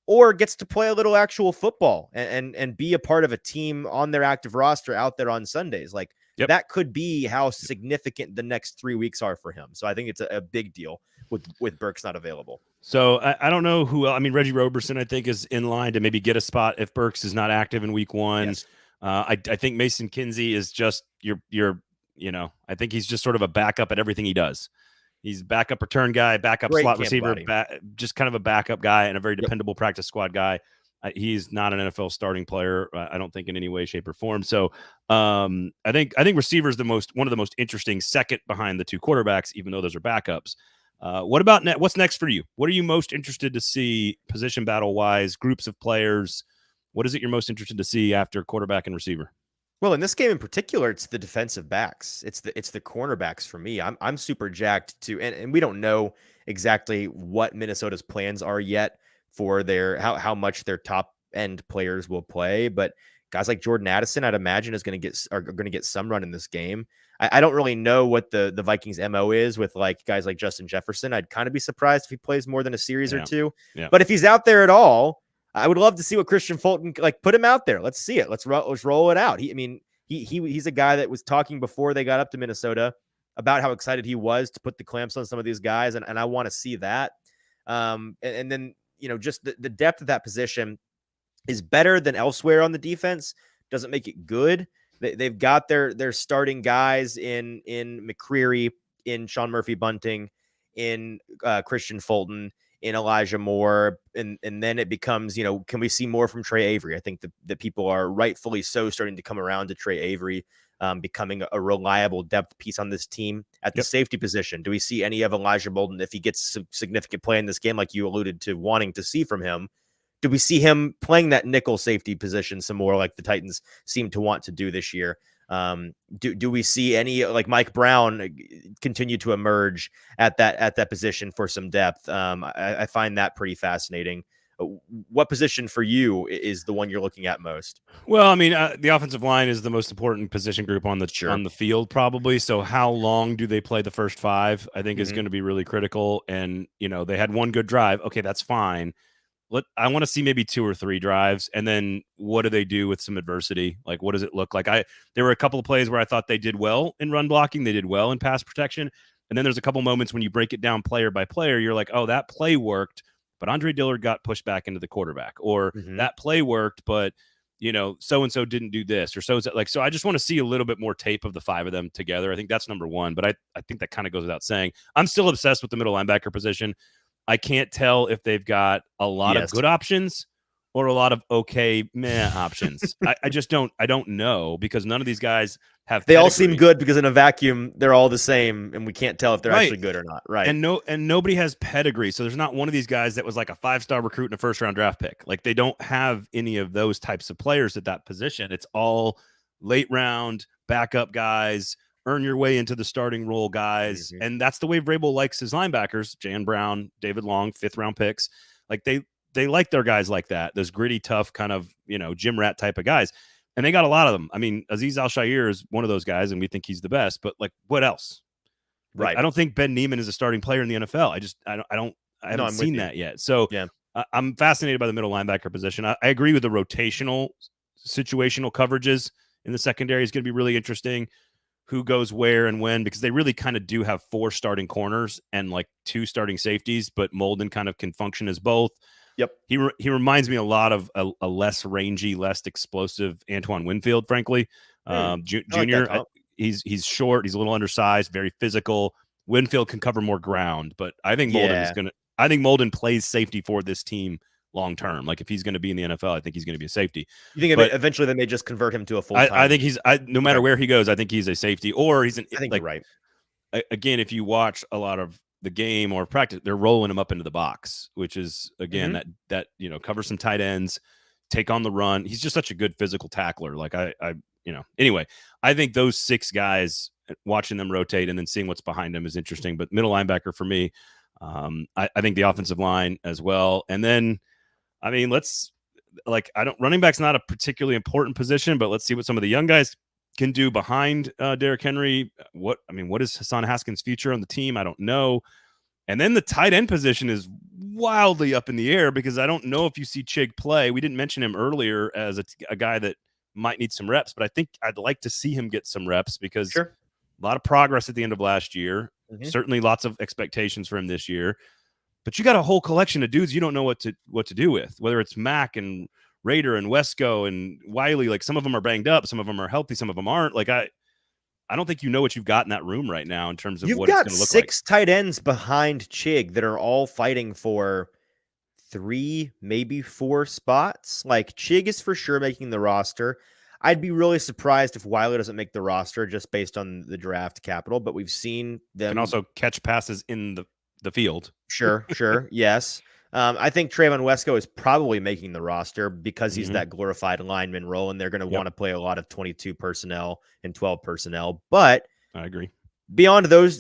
or gets to play a little actual football and be a part of a team on their active roster out there on Sundays. That could be how significant the next 3 weeks are for him. So I think it's a big deal. with Burks not available. So I don't know who else. I mean, Reggie Roberson, I think, is in line to maybe get a spot if Burks is not active in week 1. Yes. I think Mason Kinsey is just I think he's just sort of a backup at everything he does. He's backup return guy, backup Great slot camp receiver, body. just kind of a backup guy and a very dependable practice squad guy. He's not an NFL starting player, I don't think, in any way, shape, or form. So I think receiver is one of the most interesting, second behind the two quarterbacks, even though those are backups. What about what's next for you? What are you most interested to see position battle wise, groups of players? What is it you're most interested to see after quarterback and receiver? Well, in this game in particular, it's the defensive backs. It's the cornerbacks for me. I'm super jacked to, and we don't know exactly what Minnesota's plans are yet for their how much their top end players will play, but guys like Jordan Addison, I'd imagine, are going to get some run in this game. I don't really know what the Vikings MO is with like guys like Justin Jefferson. I'd kind of be surprised if he plays more than a series or two. Yeah. But if he's out there at all, I would love to see what Christian Fulton, like, put him out there. Let's see it. Let's roll it out. He's a guy that was talking before they got up to Minnesota about how excited he was to put the clamps on some of these guys. And I want to see that. And then, just the depth of that position is better than elsewhere on the defense. Doesn't make it good. They've got their starting guys in McCreary, in Sean Murphy-Bunting, in Christian Fulton, in Elijah Moore, and then it becomes, can we see more from Trey Avery? I think that people are rightfully so starting to come around to Trey Avery becoming a reliable depth piece on this team. At the safety position, do we see any of Elijah Bolden if he gets some significant play in this game, like you alluded to wanting to see from him? Do we see him playing that nickel safety position some more, like the Titans seem to want to do this year? Do we see any, like Mike Brown, continue to emerge at that position for some depth? I find that pretty fascinating. What position for you is the one you're looking at most? Well, I mean, the offensive line is the most important position group on the field, probably. So how long do they play the first 5? I think is going to be really critical. And they had one good drive. Okay, that's fine. I want to see maybe 2 or 3 drives, and then what do they do with some adversity? Like, what does it look like? There were a couple of plays where I thought they did well in run blocking, they did well in pass protection, and then there's a couple moments when you break it down player by player, you're like, oh, that play worked, but Andre Dillard got pushed back into the quarterback, or that play worked, but so and so didn't do this, or so I just want to see a little bit more tape of the 5 of them together. I think that's number 1, but I think that kind of goes without saying. I'm still obsessed with the middle linebacker position. I can't tell if they've got a lot of good options or a lot of okay meh options. I just don't know, because none of these guys have they all seem good, because in a vacuum they're all the same and we can't tell if they're actually good or not. Right. And nobody has pedigree. So there's not one of these guys that was like a 5-star recruit and a first-round draft pick. Like, they don't have any of those types of players at that position. It's all late round backup guys, earn your way into the starting role guys. And that's the way Vrabel likes his linebackers. Jan Brown, David Long, 5th-round picks. Like, they like their guys like that, those gritty, tough kind of, gym rat type of guys. And they got a lot of them. I mean, Azeez Al-Shaair is one of those guys, and we think he's the best, but like, what else? Like, I don't think Ben Neiman is a starting player in the NFL. I haven't seen that yet. So I'm fascinated by the middle linebacker position. I agree with the rotational situational coverages in the secondary is going to be really interesting. Who goes where and when, because they really kind of do have 4 starting corners and like 2 starting safeties, but Molden kind of can function as both. Yep. He reminds me a lot of a less rangy, less explosive Antoine Winfield, frankly. Junior, like he's short, he's a little undersized, very physical. Winfield can cover more ground, but I think Molden plays safety for this team long term. Like, if he's going to be in the NFL, I think he's going to be a safety. You think eventually they may just convert him to a full time? I think no matter where he goes, I think he's a safety, or he's I think you're right. Again, if you watch a lot of the game or practice, they're rolling him up into the box, which is again that cover some tight ends, take on the run. He's just such a good physical tackler. Like anyway, I think those 6 guys, watching them rotate and then seeing what's behind them is interesting. But middle linebacker for me, I think the offensive line as well, and then. I mean, running back's not a particularly important position, but let's see what some of the young guys can do behind Derrick Henry. What is Hassan Haskins' future on the team? I don't know. And then the tight end position is wildly up in the air, because I don't know if you see Chig play. We didn't mention him earlier as a guy that might need some reps, but I think I'd like to see him get some reps, because a lot of progress at the end of last year. certainly lots of expectations for him this year. But you got a whole collection of dudes you don't know what to do with, whether it's Mack and Raider and Wesco and Wiley. Like, some of them are banged up, some of them are healthy, some of them aren't. Like, I don't think you know what you've got in that room right now in terms of what it's going to look like. You've got 6 tight ends behind Chig that are all fighting for 3, maybe 4 spots. Like, Chig is for sure making the roster. I'd be really surprised if Wiley doesn't make the roster just based on the draft capital, but we've seen them. And also catch passes in the field. Sure. Yes. I think Treylon Wesco is probably making the roster because he's that glorified lineman role, and they're going to want to play a lot of 22 personnel and 12 personnel. But I agree. Beyond those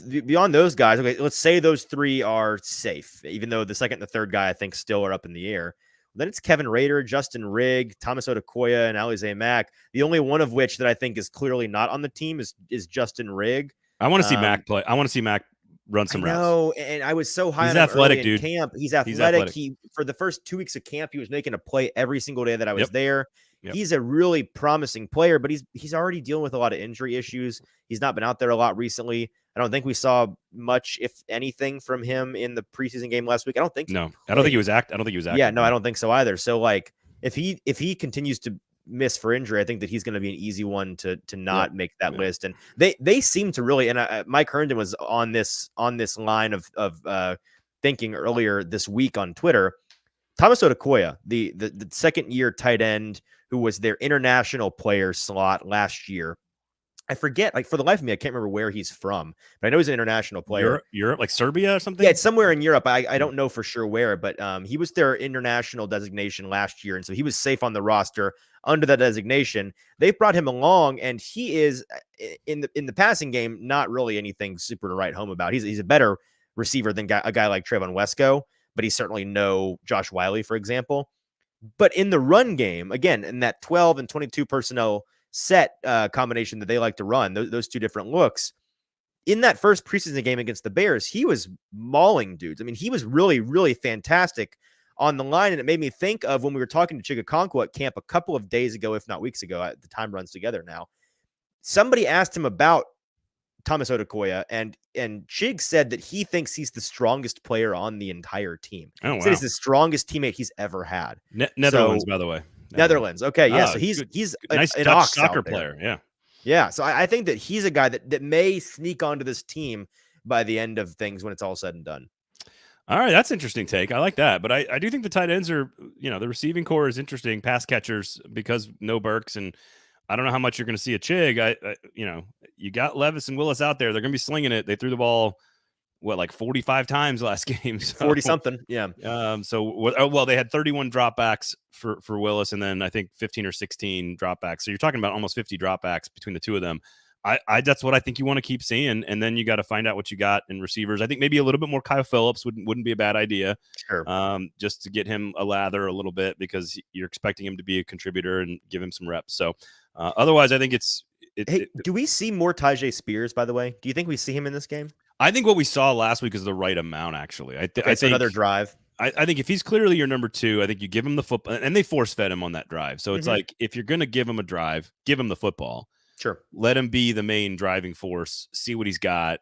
guys, okay, let's say those 3 are safe, even though the second and the third guy I think still are up in the air. Then it's Kevin Rader, Justin Rigg, Thomas Odukoya, and Alize Mack. The only one of which that I think is clearly not on the team is Justin Rigg. I want to see Mack play. I want to see Mack run some routes. No, and I was so high He's on him athletic, early in dude. camp. He's athletic. He for the first 2 weeks of camp, he was making a play every single day that I was there. Yep. He's a really promising player, but he's already dealing with a lot of injury issues. He's not been out there a lot recently. I don't think we saw much, if anything, from him in the preseason game last week. I don't think. No, I don't think he was active. Yeah, no, I don't think so either. So, like, if he continues to miss for injury, I think that he's going to be an easy one to not make that list. And they seem to really. And Mike Herndon was on this line of thinking earlier this week on Twitter. Thomas Odukoya, the second year tight end who was their international player slot last year. I forget, like, for the life of me, I can't remember where he's from, but I know he's an international player. Europe, like Serbia or something? Yeah, it's somewhere in Europe. I don't know for sure where, but he was their international designation last year, and so he was safe on the roster under that designation. They brought him along, and he is, in the passing game, not really anything super to write home about. He's a better receiver than a guy like Treylon Wesco, but he's certainly no Josh Wiley, for example. But in the run game, again, in that 12 and 22 personnel set combination that they like to run, those 2 different looks, in that first preseason game against the Bears, he was mauling dudes. I mean, he was really, really fantastic on the line, and it made me think of when we were talking to Chigakonkwo at camp a couple of days ago, if not weeks ago. The time runs together now. Somebody asked him about Thomas Odukoya, and Chig said that he thinks he's the strongest player on the entire team. Oh, wow. He said he's the strongest teammate he's ever had. Netherlands, by the way. Netherlands. Okay, yeah. So he's nice an Dutch soccer player. Yeah. Yeah. So I think that he's a guy that may sneak onto this team by the end of things when it's all said and done. All right, that's an interesting take. I like that. But I do think the tight ends are, the receiving core is interesting. Pass catchers, because no Burks, and I don't know how much you're going to see a Chig. You got Levis and Willis out there. They're going to be slinging it. They threw the ball, like 45 times last game? So, 40 something. Yeah. They had 31 dropbacks for Willis, and then I think 15 or 16 dropbacks. So you're talking about almost 50 dropbacks between the 2 of them. That's what I think you want to keep seeing, and then you got to find out what you got in receivers. I think maybe a little bit more Kyle Phillips wouldn't be a bad idea. Sure. Just to get him a lather a little bit, because you're expecting him to be a contributor and give him some reps. So otherwise, I think do we see more Tyjae Spears, by the way? Do you think we see him in this game? I think what we saw last week is the right amount, actually. I think another drive. I think if he's clearly your number 2, I think you give him the football, and they force fed him on that drive. So it's like, if you're going to give him a drive, give him the football. Sure. Let him be the main driving force, see what he's got,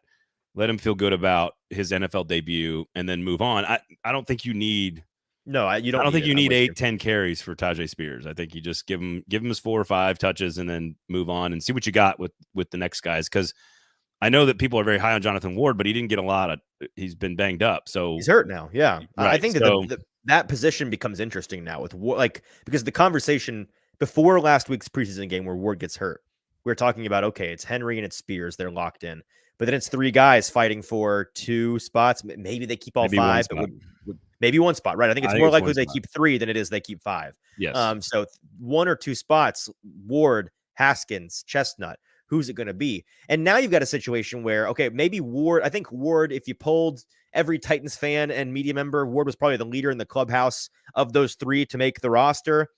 let him feel good about his NFL debut, and then move on. I don't think you need. No, you don't. I don't think you need 8-10 carries for Tyjae Spears. I think you just give him his 4 or 5 touches and then move on and see what you got with the next guys. Because I know that people are very high on Jonathan Ward, but he didn't get a lot. He's been banged up, so he's hurt now. Yeah, right. I think that that position becomes interesting now with Ward, because the conversation before last week's preseason game where Ward gets hurt, we're talking about, okay, it's Henry and it's Spears, they're locked in, but then it's 3 guys fighting for 2 spots. Maybe they keep all 5, but maybe 1 spot, right? I think it's more likely they keep 3 than it is they keep 5. Yes. So 1 or 2 spots, Ward, Haskins, Chestnut. Who's it going to be? And now you've got a situation where, okay, maybe Ward, I think Ward, if you polled every Titans fan and media member, Ward was probably the leader in the clubhouse of those 3 to make the roster.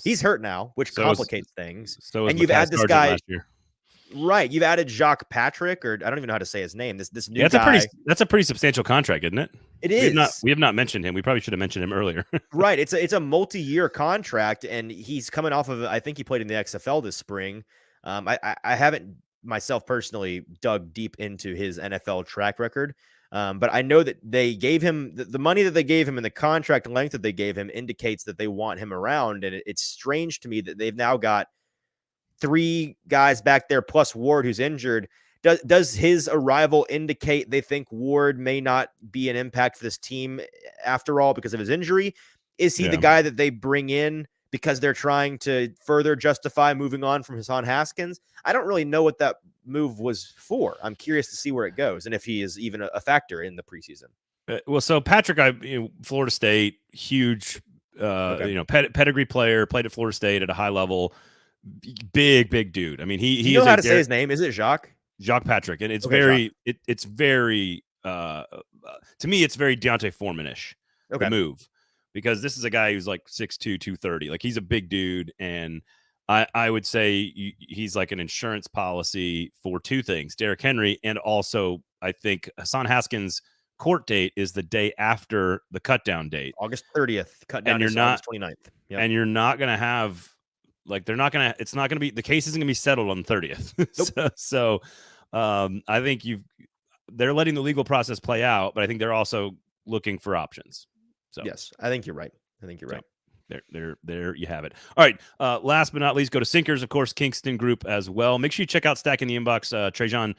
He's hurt now, which complicates things. And you've added this guy, right? You've added Jacques Patrick, or I don't even know how to say his name. This new guy. That's a pretty substantial contract, isn't it? It is. We have not mentioned him. We probably should have mentioned him earlier. Right. It's a multi-year contract, and he's coming off of, I think he played in the XFL this spring. I haven't myself personally dug deep into his NFL track record. But I know that they gave him the money that they gave him and the contract length that they gave him indicates that they want him around. And it's strange to me that they've now got 3 guys back there plus Ward, who's injured. Does his arrival indicate they think Ward may not be an impact for this team after all because of his injury? Is he the guy that they bring in because they're trying to further justify moving on from Hassan Haskins? I don't really know what that move was for. I'm curious to see where it goes and if he is even a factor in the preseason. Well, so Patrick, Florida State, huge, pedigree player, played at Florida State at a high level, big dude. I mean, he you know how to say his name? Is it Jacques Patrick? And it's it's very to me, it's very Deontay Foreman-ish, the move, because this is a guy who's like 6'2", 230. Like, he's a big dude, and I would say he's like an insurance policy for 2 things: Derrick Henry, and also I think Hassan Haskins' court date is the day after the cutdown date, August 30th. Cutdown is August 29th. Yep. And you're not going to have, like, it's not going to be, the case isn't going to be settled on the 30th. Nope. so I think they're letting the legal process play out, but I think they're also looking for options. So yes, I think you're right. There you have it. All right. Last but not least, go to Sinkers, of course, Kingston Group as well. Make sure you check out Stack in the Inbox. Treylon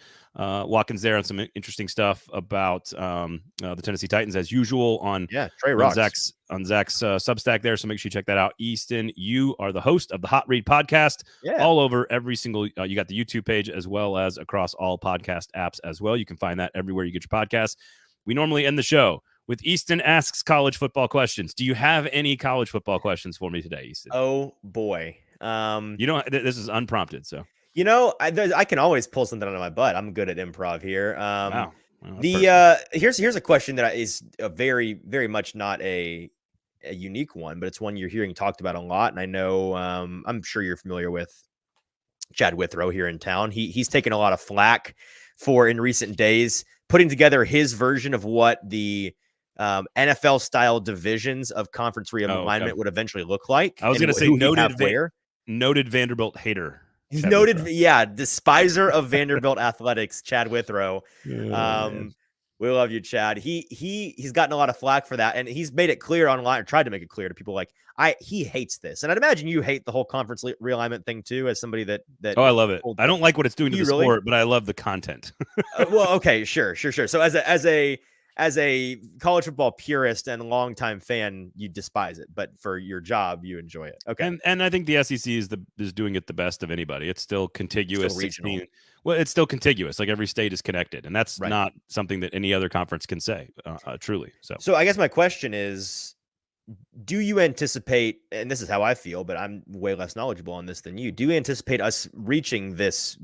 Watkins there on some interesting stuff about the Tennessee Titans as usual on Zach's Substack there. So make sure you check that out. Easton, you are the host of the Hot Read podcast. All over every single. You got the YouTube page as well as across all podcast apps as well. You can find that everywhere you get your podcasts. We normally end the show with Easton Asks College Football Questions. Do you have any college football questions for me today, Easton? Oh, boy. This is unprompted, so. I can always pull something out of my butt. I'm good at improv here. Wow. Here's a question that is a very, very much not a unique one, but it's one you're hearing talked about a lot. And I know I'm sure you're familiar with Chad Withrow here in town. He's taken a lot of flack for, in recent days, putting together his version of what the NFL style divisions of conference realignment would eventually look like. I was going to say noted Vanderbilt hater. Despiser of Vanderbilt athletics, Chad Withrow. We love you, Chad. He's gotten a lot of flack for that, and he's made it clear online, or tried to make it clear to people, like, he hates this. And I'd imagine you hate the whole conference realignment thing too, as somebody that I love it. I don't like what it's doing to the sport, but I love the content. Well, okay, sure. So as a college football purist and longtime fan, you despise it, but for your job, you enjoy it. Okay. And I think the SEC is doing it the best of anybody. It's still contiguous. It's still contiguous. Like, every state is connected, and that's not something that any other conference can say, truly. So I guess my question is, do you anticipate, and this is how I feel, but I'm way less knowledgeable on this than you, do you anticipate us reaching this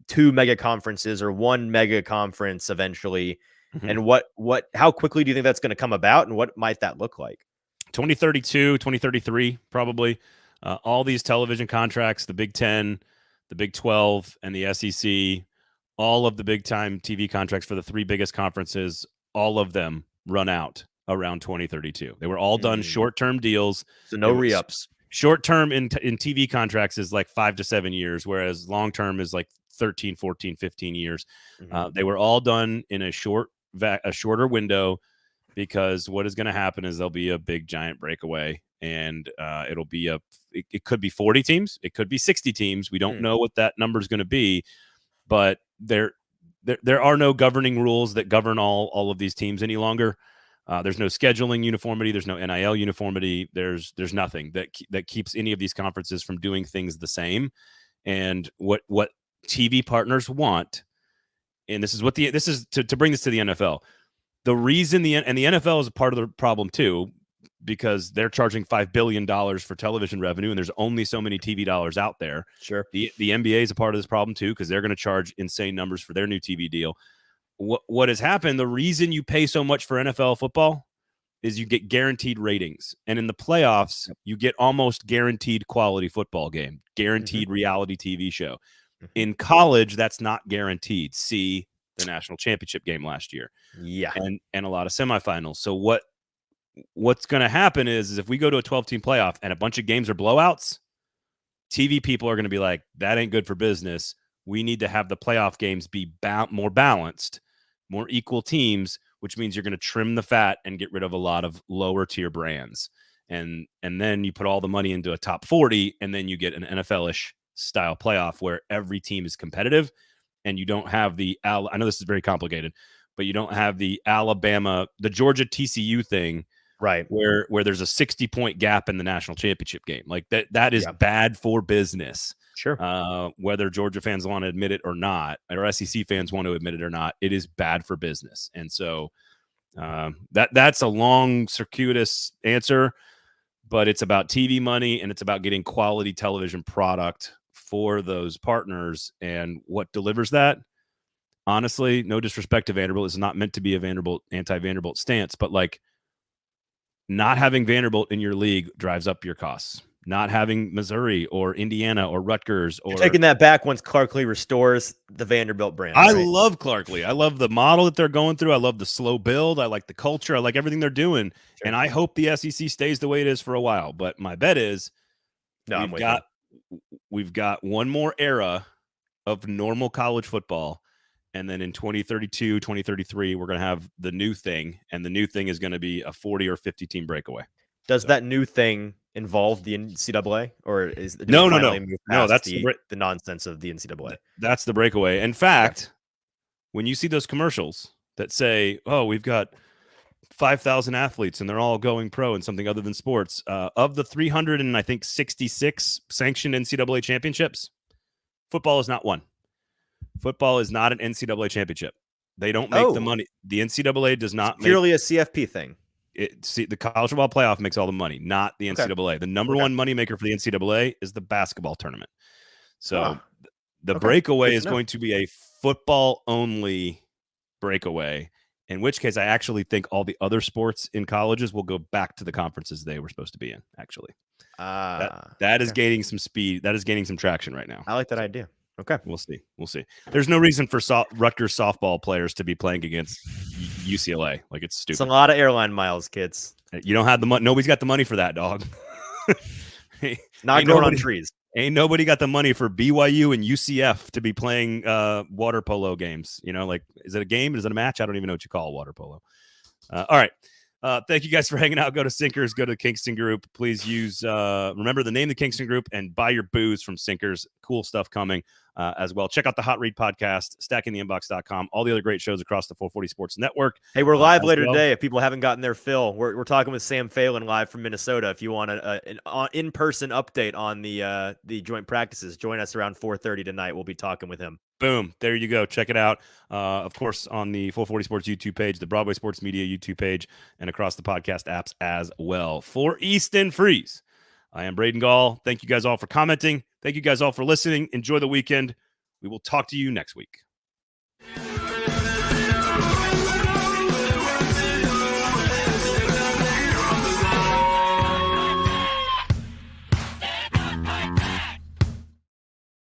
2 mega conferences or 1 mega conference eventually? Mm-hmm. And how quickly do you think that's going to come about, and what might that look like? 2032, 2033, probably. All these television contracts, the Big 10, the Big 12, and the SEC, all of the big time TV contracts for the 3 biggest conferences, all of them run out around 2032. They were all done short-term deals. So no re-ups. Short-term in TV contracts is like 5 to 7 years, whereas long-term is like 13, 14, 15 years. Mm-hmm. They were all done in a shorter window, because what is going to happen is there'll be a big giant breakaway, and it'll be it could be 40 teams, it could be 60 teams. We don't know what that number is going to be, but there are no governing rules that govern all of these teams any longer. There's no scheduling uniformity. There's no NIL uniformity. There's nothing that keeps any of these conferences from doing things the same. And what TV partners want, and this is to bring this to the NFL. The reason the NFL is a part of the problem too, because they're charging $5 billion for television revenue, and there's only so many TV dollars out there. Sure. The NBA is a part of this problem too, because they're going to charge insane numbers for their new TV deal. What has happened, the reason you pay so much for NFL football is you get guaranteed ratings. And in the playoffs, you get almost guaranteed quality football game, guaranteed reality TV show. In college, that's not guaranteed. See the national championship game last year. Yeah. And a lot of semifinals. So what's going to happen is if we go to a 12-team playoff and a bunch of games are blowouts, TV people are going to be like, that ain't good for business. we need to have the playoff games be more balanced, more equal teams, which means you're going to trim the fat and get rid of a lot of lower tier brands. And then you put all the money into a top 40, and then you get an NFL-ish style playoff where every team is competitive, and you don't have I know this is very complicated, but you don't have the Georgia TCU thing, right? Where there's a 60-point gap in the national championship game. Like that is bad for business. Sure. Whether Georgia fans want to admit it or not, or SEC fans want to admit it or not, it is bad for business. And so that's a long, circuitous answer, but it's about TV money, and it's about getting quality television product for those partners. And what delivers that? Honestly, no disrespect to Vanderbilt, is not meant to be a anti-Vanderbilt stance, but like, not having Vanderbilt in your league drives up your costs. Not having Missouri or Indiana or Rutgers or... You're taking that back once Clark Lee restores the Vanderbilt brand. I love Clark Lee. I love the model that they're going through. I love the slow build. I like the culture. I like everything they're doing. Sure. And I hope the SEC stays the way it is for a while. But my bet is we've got one more era of normal college football. And then in 2032, 2033, we're going to have the new thing. And the new thing is going to be a 40 or 50 team breakaway. Does that new thing involve the NCAA, or is no? That's the nonsense of the NCAA. That's the breakaway. In fact, when you see those commercials that say, "Oh, we've got 5,000 athletes and they're all going pro in something other than sports," of the 366 sanctioned NCAA championships, football is not one. Football is not an NCAA championship. They don't make the money. The NCAA does not purely a CFP thing. The college football playoff makes all the money, not the NCAA. Okay. The number one moneymaker for the NCAA is the basketball tournament. So the breakaway is going to be a football-only breakaway, in which case I actually think all the other sports in colleges will go back to the conferences they were supposed to be in, actually. That is gaining some speed. That is gaining some traction right now. I like that idea. Okay. We'll see. There's no reason for Rutgers softball players to be playing against UCLA. Like, it's stupid. It's a lot of airline miles, kids. You don't have the money. Nobody's got the money for that, dog. Not growing on trees. Ain't nobody got the money for BYU and UCF to be playing water polo games. You know, like, is it a game? Is it a match? I don't even know what you call water polo. All right. Thank you guys for hanging out. Go to Sinkers, go to the Kingston Group. Please remember the name of the Kingston Group, and buy your booze from Sinkers. Cool stuff coming as well. Check out the Hot Read podcast, stackingtheinbox.com, all the other great shows across the 440 Sports Network. Hey, we're live later today. If people haven't gotten their fill, we're talking with Sam Phelan live from Minnesota. If you want an in-person update on the joint practices, join us around 4:30 tonight. We'll be talking with him. Boom. There you go. Check it out. Of course, on the 440 Sports YouTube page, the Broadway Sports Media YouTube page, and across the podcast apps as well. For Easton Freeze, I am Braden Gall. Thank you guys all for commenting. Thank you guys all for listening. Enjoy the weekend. We will talk to you next week.